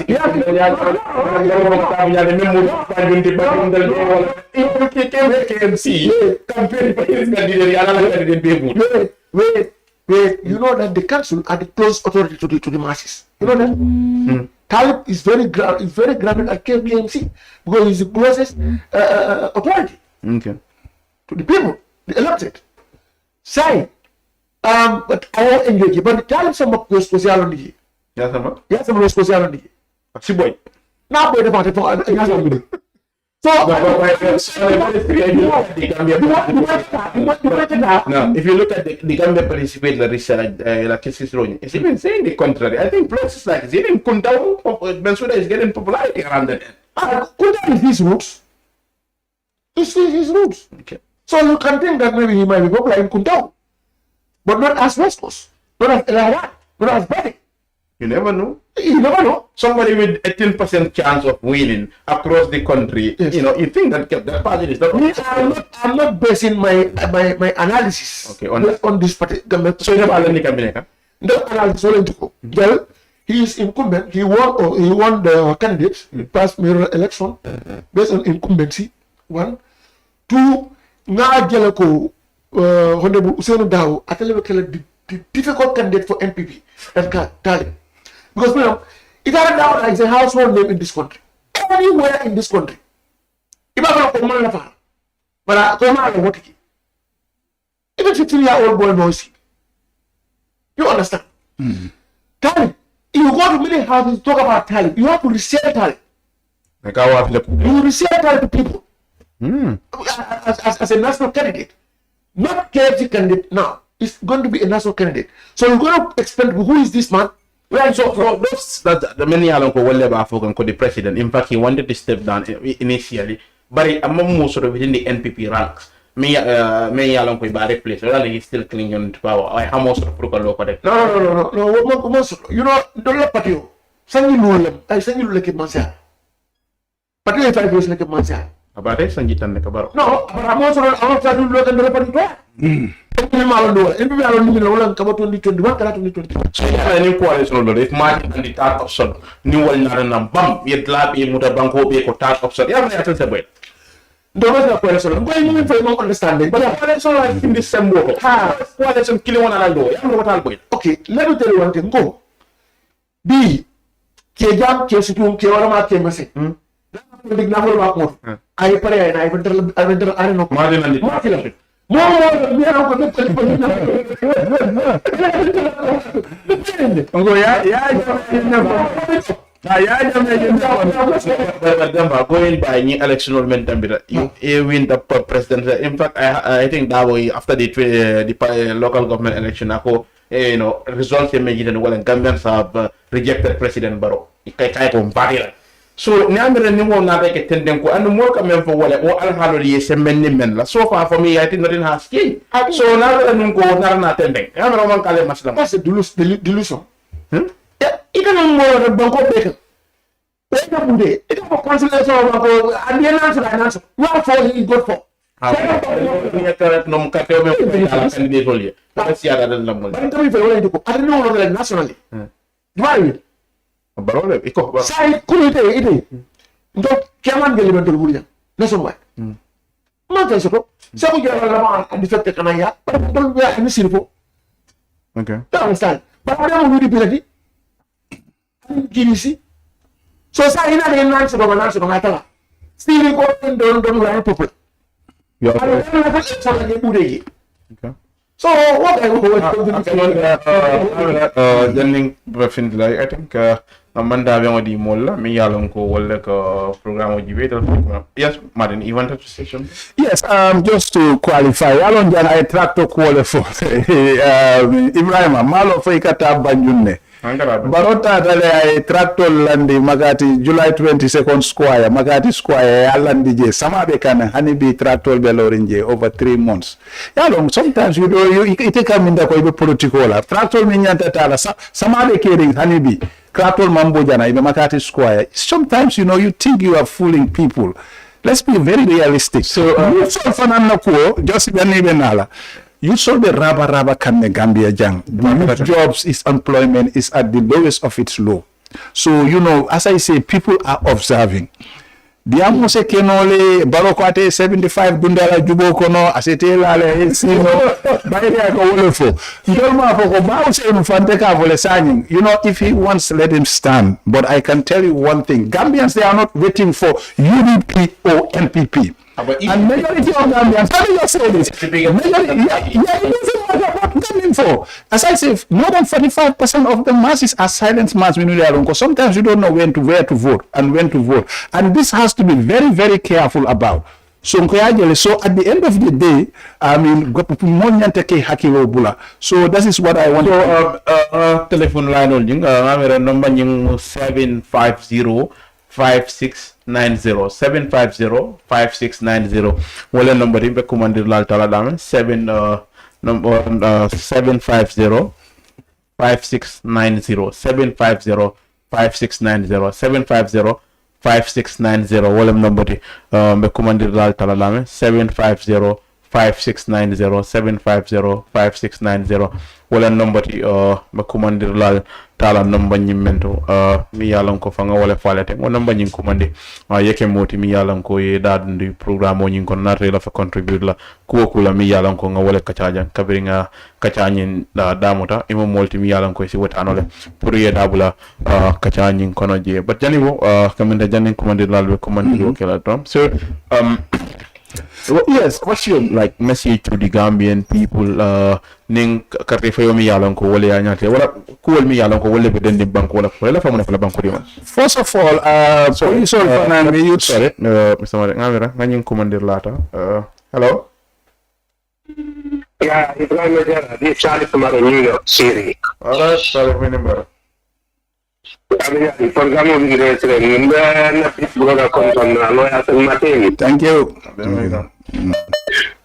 you know that the council are the close authority to the masses. You know that? Talib is very grounded at KMC because he's the closest authority to the people, the elected. Say, but I won't engage. But Talib some of those speciality. Yes, some of those speciality. Si boy. Now, boy, the party for so, now, if you look at the Gambia participate in the research, it's even saying the contrary. I think places like Zirin Kundao, Bensouda is getting popularity around that. Kundao is his roots. It's his roots. Okay. So you can think that maybe he might be popular in Kundao, but not as West Coast, not as Elahat, not as Badi. You never know. You never know. Somebody with a 10% chance of winning across the country, yes. You know, you think that party is not. I'm not basing my analysis on this particular. So you never the no analysis only to go. Well, he is incumbent. He won the candidates. He passed mayoral election based on incumbency. 1, 2. Now Jelako Honorable Usainu Dawo at the difficult candidate for NPP and Talib. Because you know, Itara Dawo is a household name in this country. Anywhere in this country. Even 15-year-old boy knows him. You understand? Talib, you go to many houses to talk about Talib. You have to resell Talib. You resell Talib to people. As a national candidate. Not KFC candidate now. It's going to be a national candidate. So you're going to explain who is this man? Well, so those that the many along the president. In fact, he wanted to step down initially, but I'm more sort of within the NPP ranks. me yalon ko ba replace wala he's still clinging to power I hamos pro ko lo ko de no you know don't let patio sangi lulem ay sangi luleke mansa patio e 5 years leke mansa abate sangi tan ne ka baro no amo so amo sa dulu kan dele patio ni malo do en bi alo ni wala ka bato ni 21 kala ni 22 so ni coalition lo if ma andi tat option ni wal na bam yet la be muta banko be ko tat option ya ma yatel se boy don't know the coalition ko ni fa mo understanding but coalition like in this same way coalition kili wona la do ya mo tal boy okay let me tell you one thing go bi ke jam ke situ ke wala ma ke message dig na wala ko ay pare ay na ay venter ay no ma dina nit ma fi mo mi ara ko ne ko ni ngo ya going by any electional momentum you win the president in fact I think that way after the local government election you know results emerged and well and Gambians have rejected President Barrow so nyamere ni mo na take tenden ko and mo ka men fo wala o al halo ye se men ni men la so far for me I think nothing has changed so na nun ko na tenden nyamere man kale maslam parce dilution ika no mo re banko beka ika bude ika ko consultation banko adiana so what for he good for ni ka no ka te me ko ala candidate role pa si ada dan lamol ban tabi fe wala ndiko adino no le nationally right barole iko ba sai kulite ide ndo kiaman gele ben tolbunya nationwide ma ta so sa ko gele la ma andi fete kana ya dol ya ni sirfo okay you understand but I don't really believe Kirisi. So sa ina de nan so ngata. Still ko don la people. Yeah. Okay. So what I janning refin like I think Amanda Vengo di Molla, me yalon ko wala ko program jibe. Yes, Martin, you wanted to say something? Yes, just to qualify, alon jan I tractor qualify. Ibrahim, malo fo ikata banjunne. Barota dale ay tractor landi magati July 22nd square magati square landi je sama be kana hani bi tractor be lorinje over 3 months yalo sometimes you ite kam inda ko be political la tractor mi nyanta tala sama be kering hani bi tractor mambo jana ibe magati square sometimes you think you are fooling people. Let's be very realistic. So you so fanana ko just be nala you saw the raba can Gambia jang. Jobs is employment is at the lowest of its low. So as I say, people are observing. Diamose kenole barokwate 75 dundala jubo kono asete lale sino bayria ko wolofo ndolma foko bawse en fanteka vole sagning if he wants let him stand, but I can tell you one thing, Gambians, they are not waiting for UDP or NPP. And majority of Gambians, let me just say this. It doesn't matter what coming for. As I say, more than 45% of the masses are silent mass. Because sometimes you don't know where to vote and when to vote. And this has to be very, very careful about. So at the end of the day, so that is what I want. So telephone line on number 750 5690 750 wala number be commander lal tala dam 750 5690 750 5690 wala number be commander lal tala dam 750 5690 750 5690 wala number be commander lal tala number nyimento mi yalan ko fanga wala falete mo number nyin commande yeke moti mi yalan ko ye dadndi programme o nyin ko natre la fa contribute la ko kula mi yalan ko nga wala kacajan kabiri nga kacanyin damuta imo molti mi yalan ko si wotanole pour ye dabula kacanyin kono je but janibo kamenda janin commande lalbe commande ko kala tom so yes, what's your message to the Gambian people? Ning karte fayo mi yalan ko wala ya nyate wala ko mi yalan ko wala be den bank wala fa mo ne fa bank di man. First of all, police all fanan mi youth sorry, Mr. Mare ngamira ngani commander lata. Hello. Yeah, Ibrahim Jara, this Charlie from New York City. Alright, sorry, my number. Thank you.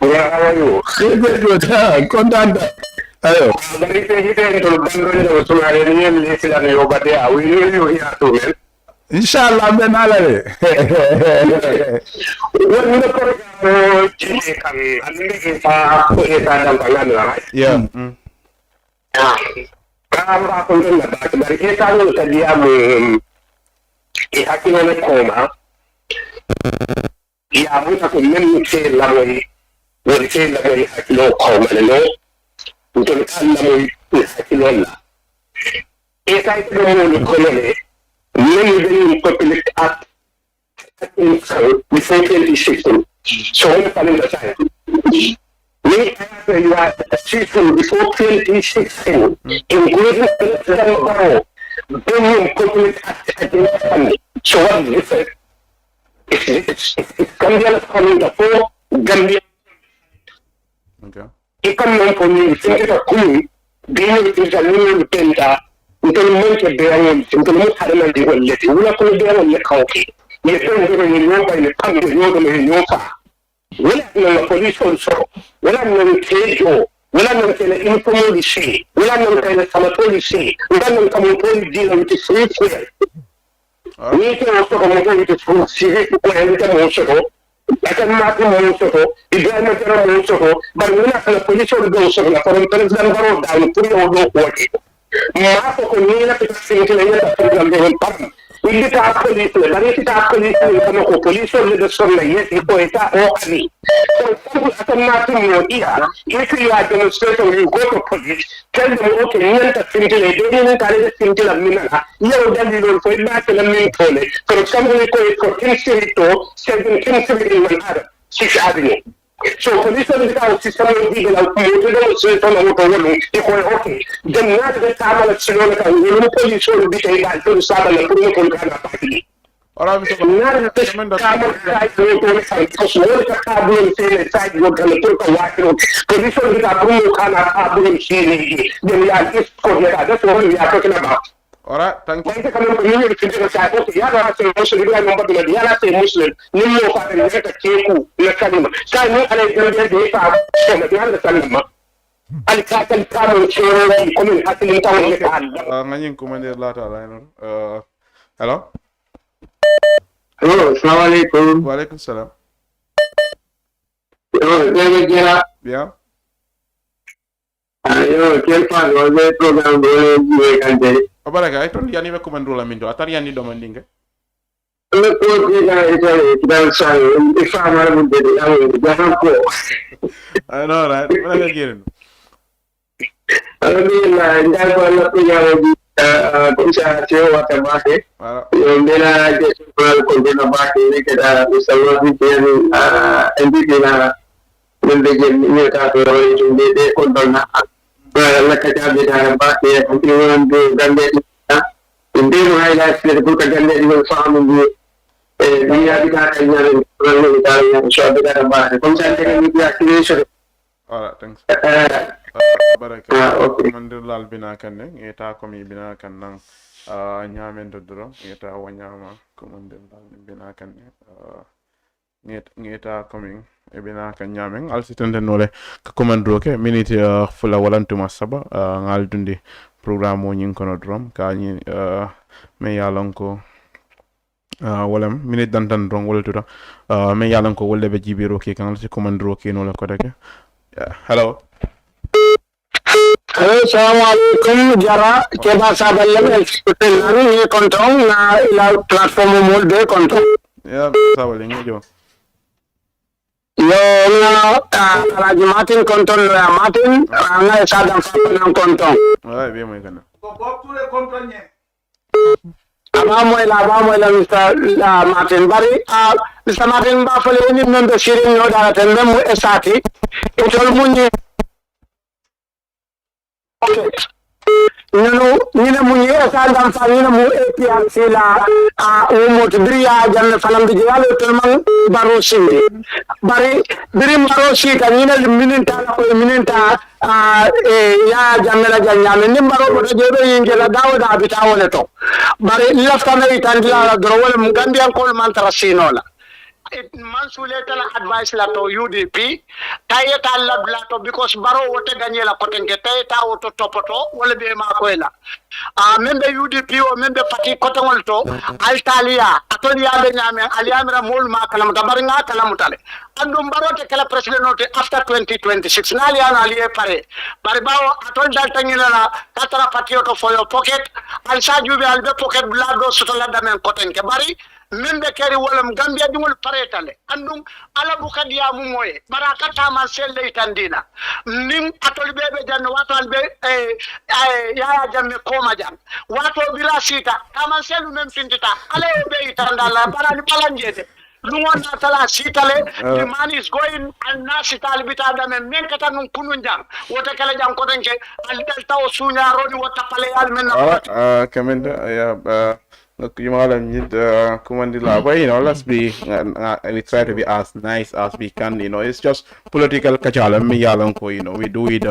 Yeah, how are you? Good. Content. Ayo. Dari kita itu bandar itu semua ini list dan yoga dia. We need you here too, man. Inshallah, ben alare. When the program kan, anda kita Dampha right? Yeah. Kalau aku lihat dari kita itu dia hakimnya koma. Ya, aku memang lagi hakimnya koma, no. Untuk alam mo hakilon la. Eka ito mo ko le. Many very Politic Act before 2016. So on the time. We have a system before 2016, including the Politic Act. So what is it? It's Gambia coming the four Gambia. Okay. Ikan mempunyai sengketa kumi, dia itu jalur tenda untuk mengecek dengan untuk menghargai dengan leti. Ulah kalau dia nak kauki, ia tu orang yang nyoba ini kami nyoba nyoba. Ulah nak polis also, ulah nak kejo, ulah nak kena informasi, ulah nak kena sama polisi, ulah nak kamu polis dia itu sendiri. Ini tu orang kamu itu sendiri, orang itu masuk. Akan mati musuh, Ibrahim cara musuh, bagaimana kalau polisi orang musuh, kalau presiden baru dah pun orang kuat. Masa kini nak kita singkirnya tak dalam dengan pam. Ini tak polis, dari kita polis kalau polisi orang dasar lagi itu itu orang ni. So akan mati mulia. If you are demonstrating, you go to police. Tell them okay, ni tak singkir, dia ni tak ada singkir mana. Ia udah di luar kau nak dalam ni boleh. Kalau kamu ikut singkir itu, singkir ini mana? Six Avenue. So police orang kita sistem ini kalau motor dan sistem motor lalu, ikut okay. Dan nak kita kamal selalu kita ini polisi orang bisa ikut terus sama lalu pun kita nak pakai. Orang bisa nak kita kamal itu kalau semua kita kabel sini saya buat kalau kita waktu polisi orang kita perlu kana kabel sini. Jadi yang itu kau dia ada semua dia akan kena. Alright, thank you. Kita kalau begini kita saya ya ada Muslim dia nombor dia dia ada Muslim ni mau pada dia tak ceku nak kalima saya ni ada dia desa sama dia ada kalima alikakan kamu curi komen hati ni tahu dia kan nganying komander lata lain hello assalamualaikum waalaikumsalam dia ya ayo kelpa boleh program boleh kan jadi Abara ka ito yani me komando la mindo atari yani do mandinga ko dia kita saya ifama mun de jangan ko no right wala ga girin alhamdulillah nda ko la ko ya ko sa cewa ta ba ke ndela je ko dina ba ke ni kada usawa bi ke MVP na ndege ni ta to ni de ko dona la kaja bidara ba ke continuing to gande inde highlights le ko gande ni famu ni dia bidara ni ni bidara ni so bidara ba ko sa te ni dia creation alright thanks baraka mandir lal bina kanne eta komi bina kannan nyamen dodoro eta wanyama ko mandir lal bina kanne ngeta coming e bina kan nyamen alsitende nole ka komandro ke minute fula walantuma saba ngal dundi programme o nyin kono drom ka ni me yalanko walam minute dantan drom wala tuta me yalanko wolle be jibiro ke kan alsi komandro ke nole ko dake hello assalamualaikum jara ke bahasa dalam ni kontong na ila platform mol de kontong ya sabale ngejo yo na Alhaji Martin konton ya Martin nga Essa Dampha nang konton ay bien muy kana ko ture konton nye aba mo la Mr. Martin bari Mr. Martin ba fale ni non do shirin no dala tan mu esati itol munye nina munye Essa Dampha nina mu APRC la umo tibria janne falam bi yalo tolman baro sindi bari birim baro si kanina mininta ya janne la janne nim baro ko jebe yingela dawda bitawole to bari laftana itandila la dorowole mugandi an kol man tarasinola mansuletala advice la to UDP tayeta la to because baro wote gagné la kotenke tayeta auto topoto wala be ma ko la membe UDP o membe parti kotongol to altalia atolia be nyame aliamra mol ma kala mutabar nga kala mutale andum barote kala president note after 2026 nali ana aliye pare bari bawo atol dal tangina la katara parti to for your pocket al sajube al be pocket blado sotola damen kotenke bari membe keri wolam gambia dimol paretale andum ala bukadiya mu moye baraka tama selle itandina nim atol bebe janno wato albe ya jamme koma jam wato bila sita tama selu mem fintita ala be itandala barani palanjete lumona tala sitale the man is going and nasital bitada men kata nun kunun jam wota kala jam ko denke al delta o sunya rodi wota pale al men Commander, look, you need Kumandila, but let's be we try to be as nice as we can. It's just political kachala me yalanko. We do it.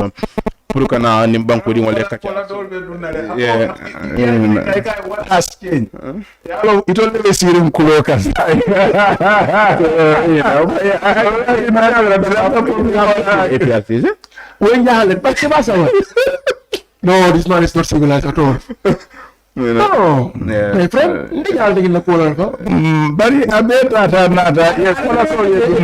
Purukana nimbanku di wale kachala. Yeah. What has changed? It only see him kulokas. No, this man is not civilized at all. No, my friend, hindi ka altigin na kulang ko. Bari abeta nata, yes, wala so yun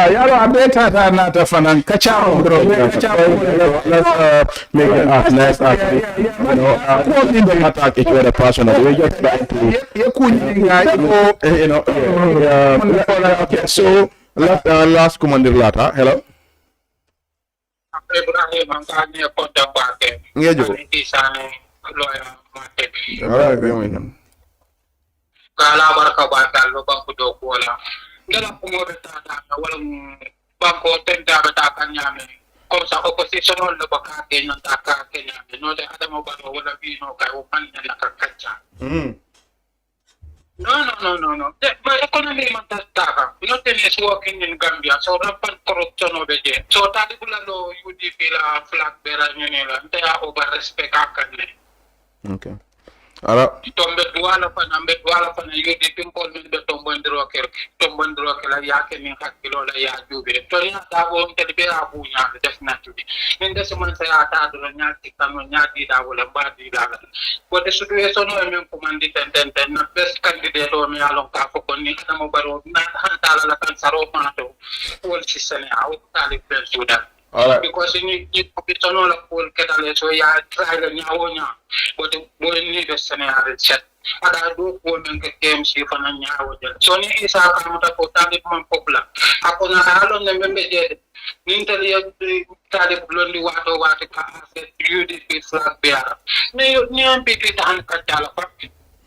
yalo abeta nata fanang kachao bro. Let's make it as nice as we attack each other personally. We're just trying to, okay, so last commander later, hello. Yeah, Joe. Alright, kala barka batal lo banko do ko wala ngala ko mo beta wala banko tenda beta kanyame comme ça opposition lo baka ke non taka ke nyame no de adamo ba wala bi no ka o pan na kakacha no but economy matastaka not is working in Gambia so rampant corruption obeje so tadi bulalo UDP la flag bearer nyela nta over respect akane. Okay. Ara tombe duala pana UDP pol be tombondro kel yake min hakkilo la ya jube to ya dawo telbe abunya definitely inde seman sa ata do nyati kanu nyati da wala badi da ko de situation no men commandi ten na best candidate o mi alon ka ko ni adamo baro na hantala la kan saro mato wol sisene aw tali ben sudan. Alright. Because you opposition la pol kedale so ya try la nyawonya but boy ni de scenario set ada do ko men ke game si fana nyawo jel so ni isa ka muta ko tali man popula akona halo ne membe jede ni tali ya tali blondi wato ka UDP flag bearer ni MPP tan ka dala fa.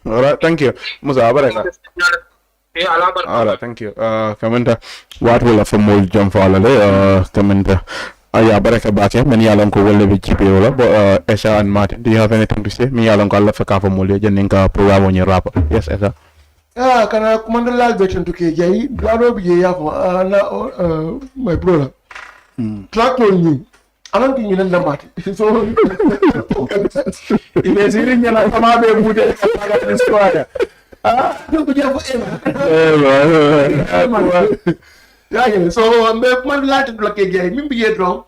Alright, thank you. Musa baraka. Alright, thank you. Commander, what will a more jump for Commander? Yeah, baraka back here. Many along ko will be GPO, but Essa and Martin, do you have anything to say? Me along ko left for Mole, Janinka program on your rap. Yes, Essa. Kana Commander Lal Beton to KJ, Blado be my brother. Track on you. I don't think you know that. So, if you're sitting in a Kamabe, would you squire? So I'm like to block again. Maybe you're wrong.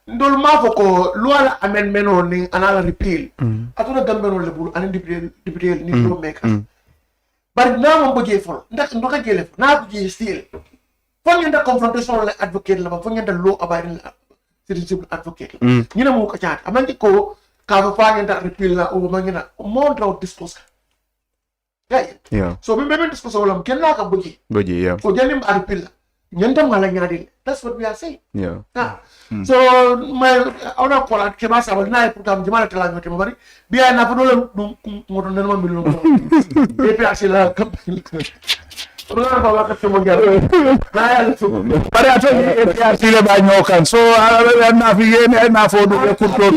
Ndol mafoko luala amendment on another repeal. Atuna gambe on lebu and deputy ni lawmakers. But now I'm budget for that. Ndoka jele now budget still. Fanya the confrontation advocate la fanya the law abiding citizen advocate. Nina mo kachat. Amanti ko kava fanya the repeal la o mangina more drought discourse. Yeah. So we maybe discuss all of Kenla Kabuji. Yeah. So Janim Arpilla. Yentam Malangadi. That's what we are saying. Yeah. So my honor call at Kemasa will not put up Jamaica Language. Be an Apollo more than 1 million. Maybe I shall company. But I told you if you are still by Nokan, so I'm not enough for the control.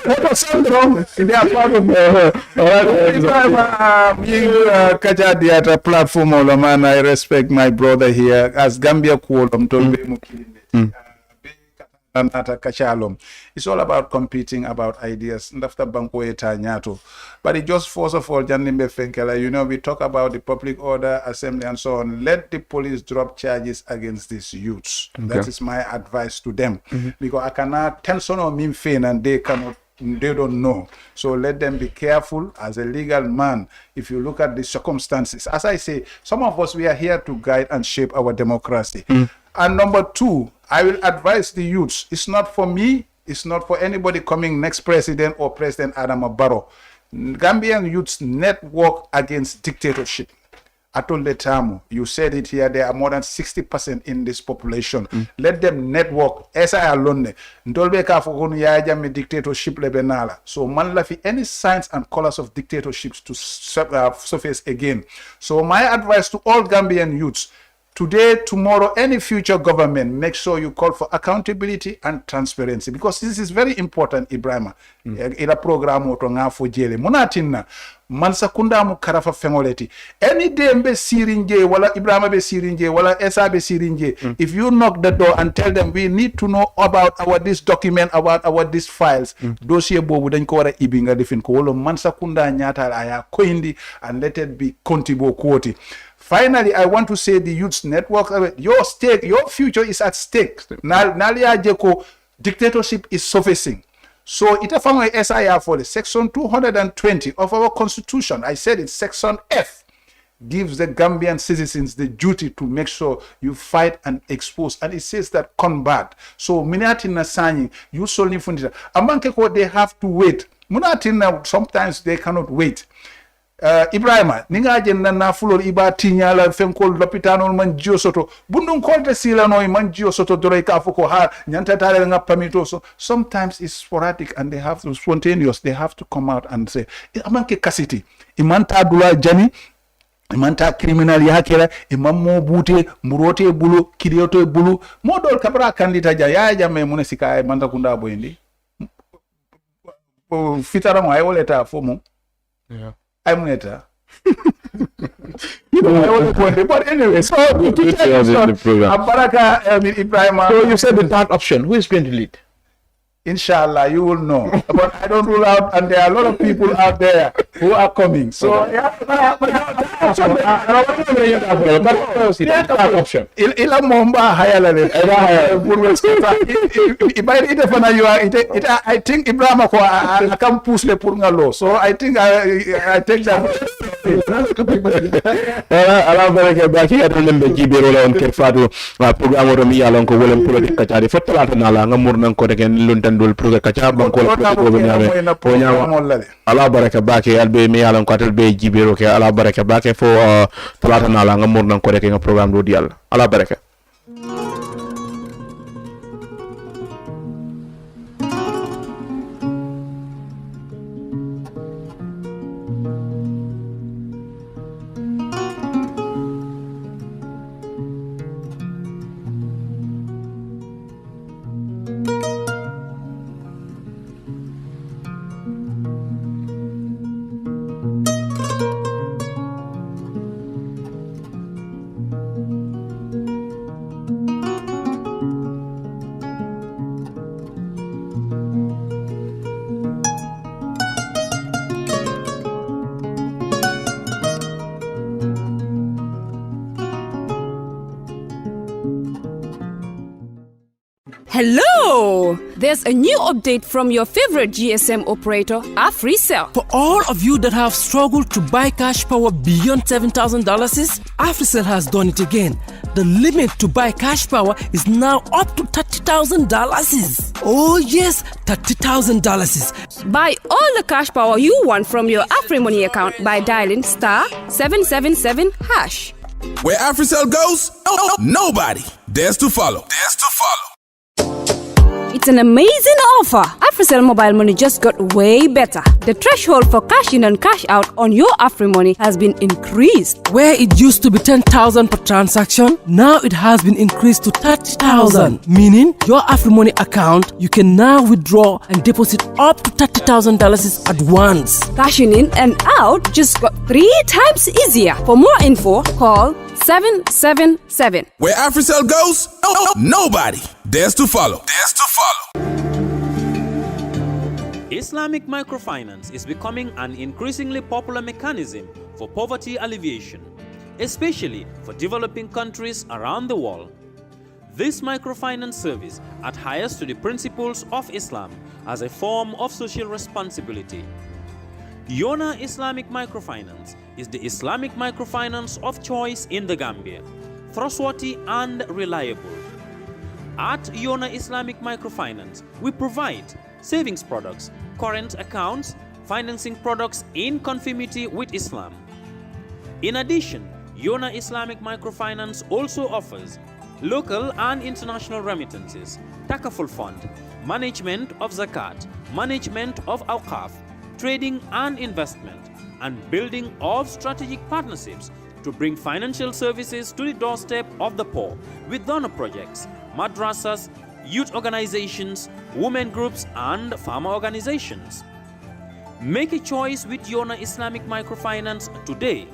What was wrong? They are part of Kajadi at a platform, man. I respect my brother here as Gambia Kuolam told me. Nata Kachalom. It's all about competing about ideas. Ndafta banko eta nyato. But it just first of all, Janimbe Fenkela, you know, we talk about the public order, assembly and so on. Let the police drop charges against these youths. Okay. That is my advice to them. Because I cannot tell someone mean fain and they don't know. So let them be careful as a legal man. If you look at the circumstances, as I say, some of us, we are here to guide and shape our democracy. And number two, I will advise the youths. It's not for me. It's not for anybody coming next president or President Adama Barrow. Gambian youths network against dictatorship. Atole Tamu, you said it here, there are more than 60% in this population. Let them network. Essa alone. Ndolbe ka fokonu yaja me dictatorship lebenala. So man lafi any signs and colors of dictatorships to surface again. So my advice to all Gambian youths, today, tomorrow, any future government, make sure you call for accountability and transparency, because this is very important, Ibrahima. Ila programu otonga fo jele. Munatina mansa kunda mu karafa fengoleti. Any day mbe sirinje wala Ibrahima be sirinje wala Essa be sirinje. If you knock the door and tell them we need to know about our this document, about our these files, dossier bobu dañ ko wara ibinga defin ko wolo mansa kunda nyata aya koindi and let it be kontibo quoti. Finally, I want to say the youth network, your stake, your future is at stake. Nalia Jeko, dictatorship is surfacing. So it found SIR for the section 220 of our constitution. I said it's section F, gives the Gambian citizens the duty to make sure you fight and expose. And it says that combat. So minati nasani, you solely fundita. Amankeko, they have to wait. Munatina, sometimes they cannot wait. Ibrahima ninga jenna na fulol iba tinyala fenkol lopitano man jio soto bundun kolte sila no man jio soto dore ka fuko ha nyanta tare nga pamito. So sometimes it's sporadic and they have to spontaneous, they have to come out and say amanke kasiti imanta dula jani imanta criminal yakela imammo bute murote bulu kirioto bulu modol kabra kandita ja jame munesika manda kunda boyndi fitara mo ay woleta fomo I'm later. But anyway, so the program. Ibrahima. So you said the third option. Who is going to lead? Inshallah, you will know. But I don't rule out, and there are a lot of people out there who are coming. So, option. Ila momba hayala le. I think Ibrahim I can push le purunga law. So I think I take that. Ala baraka baki adan be jibero la on ke fatu program ro mi yalon ko wolem Politic Kaacha di fotala na la ngamur nan ko degen luntan dul Politic Kaacha banko la ko be nyame ko nyama ala baraka baki albe mi yalon ko atel be jibero ke ala baraka baki fo talata na la ngamur nan ko degen program do dial ala baraka. Hello! There's a new update from your favorite GSM operator, AfriCell. For all of you that have struggled to buy cash power beyond $7,000, AfriCell has done it again. The limit to buy cash power is now up to $30,000. Oh yes, $30,000. Buy all the cash power you want from your AfriMoney account by dialing *777#. Where AfriCell goes, nobody dares to follow. It's an amazing offer. AfriCell mobile money just got way better. The threshold for cash in and cash out on your AfriMoney has been increased. Where it used to be 10,000 per transaction, now it has been increased to 30,000. Meaning your AfriMoney account, you can now withdraw and deposit up to $30,000 at once. Cashing in and out just got 3 times easier. For more info, call 777. Where AfriCell goes, nobody dares to follow. Islamic microfinance is becoming an increasingly popular mechanism for poverty alleviation, especially for developing countries around the world. This microfinance service adheres to the principles of Islam as a form of social responsibility. Yona Islamic Microfinance is the Islamic microfinance of choice in the Gambia, trustworthy and reliable. At Yona Islamic Microfinance, we provide savings products, current accounts, financing products in conformity with Islam. In addition, Yona Islamic Microfinance also offers local and international remittances, takaful fund, management of zakat, management of awqaf, trading and investment, and building of strategic partnerships to bring financial services to the doorstep of the poor with donor projects, madrasas, youth organizations, women groups, and farmer organizations. Make a choice with Yona Islamic Microfinance today.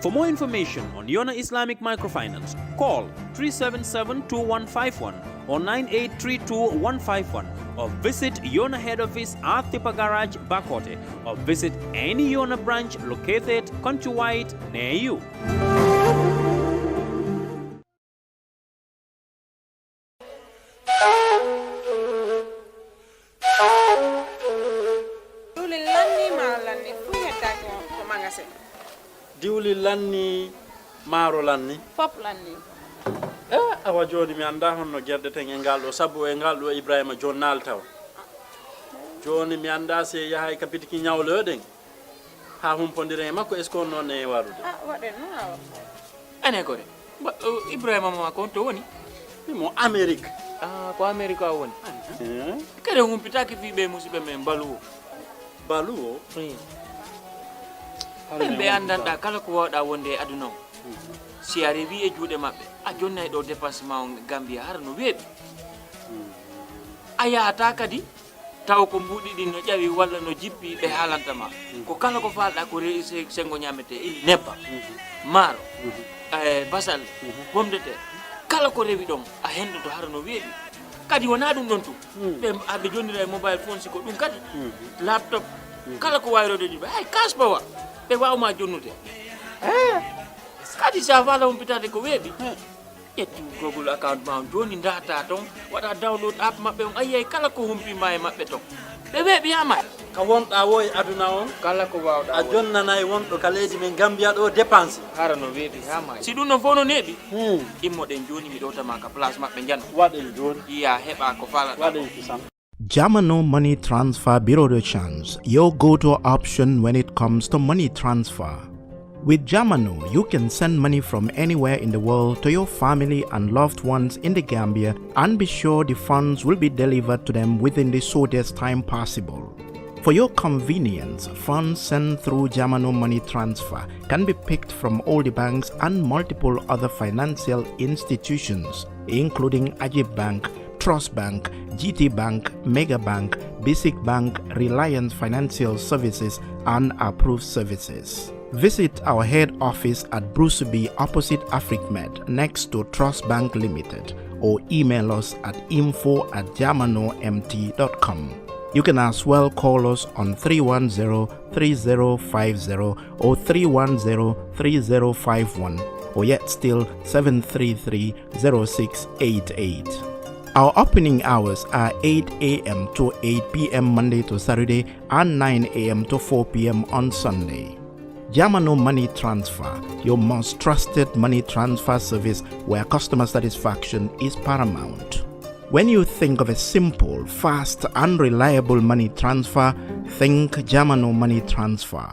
For more information on Yona Islamic Microfinance, call 377-2151 or 9832-151 or visit Yona head office at Tipa Garage, Bakote, or visit any Yona branch located countrywide near you. diwli lanni maaro lanni fop lanni awa joni mi anda honno gerdeten e ngal ɗo sabu e ngal ɗo Ibrahima jonnal taw joni mi anda se yahay kapitiki ñawloɗen ha humpodire e makko est ce que on noon e warude waɗen no awa ane kore Ibrahima ma ko to woni mo Amérique ko Amérique a woni kede humpitaki fiɓe musidɓe men balu o ɓe andanta kala ko wawɗa wonde e aduna o si a rewi e juuɗe maɓɓe a jonnay ɗo dépassement o Gambia hara no weeɓi a yahata kadi taw ko mbuɗi ɗi no ƴawi walla no jippi ɓe haalantama ko kala ko falɗa ko rewi sengo ñamete ili nebba maaro basal pomme de terre kala ko rewi ɗon a hendoto hara no weeɓi kadi wona ɗum ɗon tu ɓe jonnira e mobile phone siko ɗum kadi laptop kala ko wayrode jiɓe hay kaspawa ɓe wawma jonnude kadi sa fala humpitade ko weeɓi ƴetti Google account ma joni data ton waɗa download app maɓɓe on ayiyay kala ko humpima e maɓɓe ton ɓe weeɓiyama ka wonɗa wo e aduna on kala ko wawɗa a jonnanayi wonɗo ka leydi men Gambia ɗo dépense hara no weeɓi hama si ɗum non fof no neeɓi immoɗen joni mi ɗowtama ka place maɓɓe jano waɗen joni iya heɓa ko falaɗa waɗen kisam Jamano Money Transfer Bureau de Change, your go-to option when it comes to money transfer. With Jamano, you can send money from anywhere in the world to your family and loved ones in the Gambia and be sure the funds will be delivered to them within the shortest time possible. For your convenience, funds sent through Jamano Money Transfer can be picked from all the banks and multiple other financial institutions, including Ajib Bank, Trust Bank, GT Bank, Mega Bank, Basic Bank, Reliance Financial Services, and Approved Services. Visit our head office at Bruceby opposite AfricMed next to Trust Bank Limited or email us at info@jamanomt.com. You can as well call us on 310-3050 or 310-3051 or yet still 733-0688. Our opening hours are 8 a.m. to 8 p.m. Monday to Saturday and 9 a.m. to 4 p.m. on Sunday. Jamano Money Transfer, your most trusted money transfer service where customer satisfaction is paramount. When you think of a simple, fast, and reliable money transfer, think Jamano Money Transfer.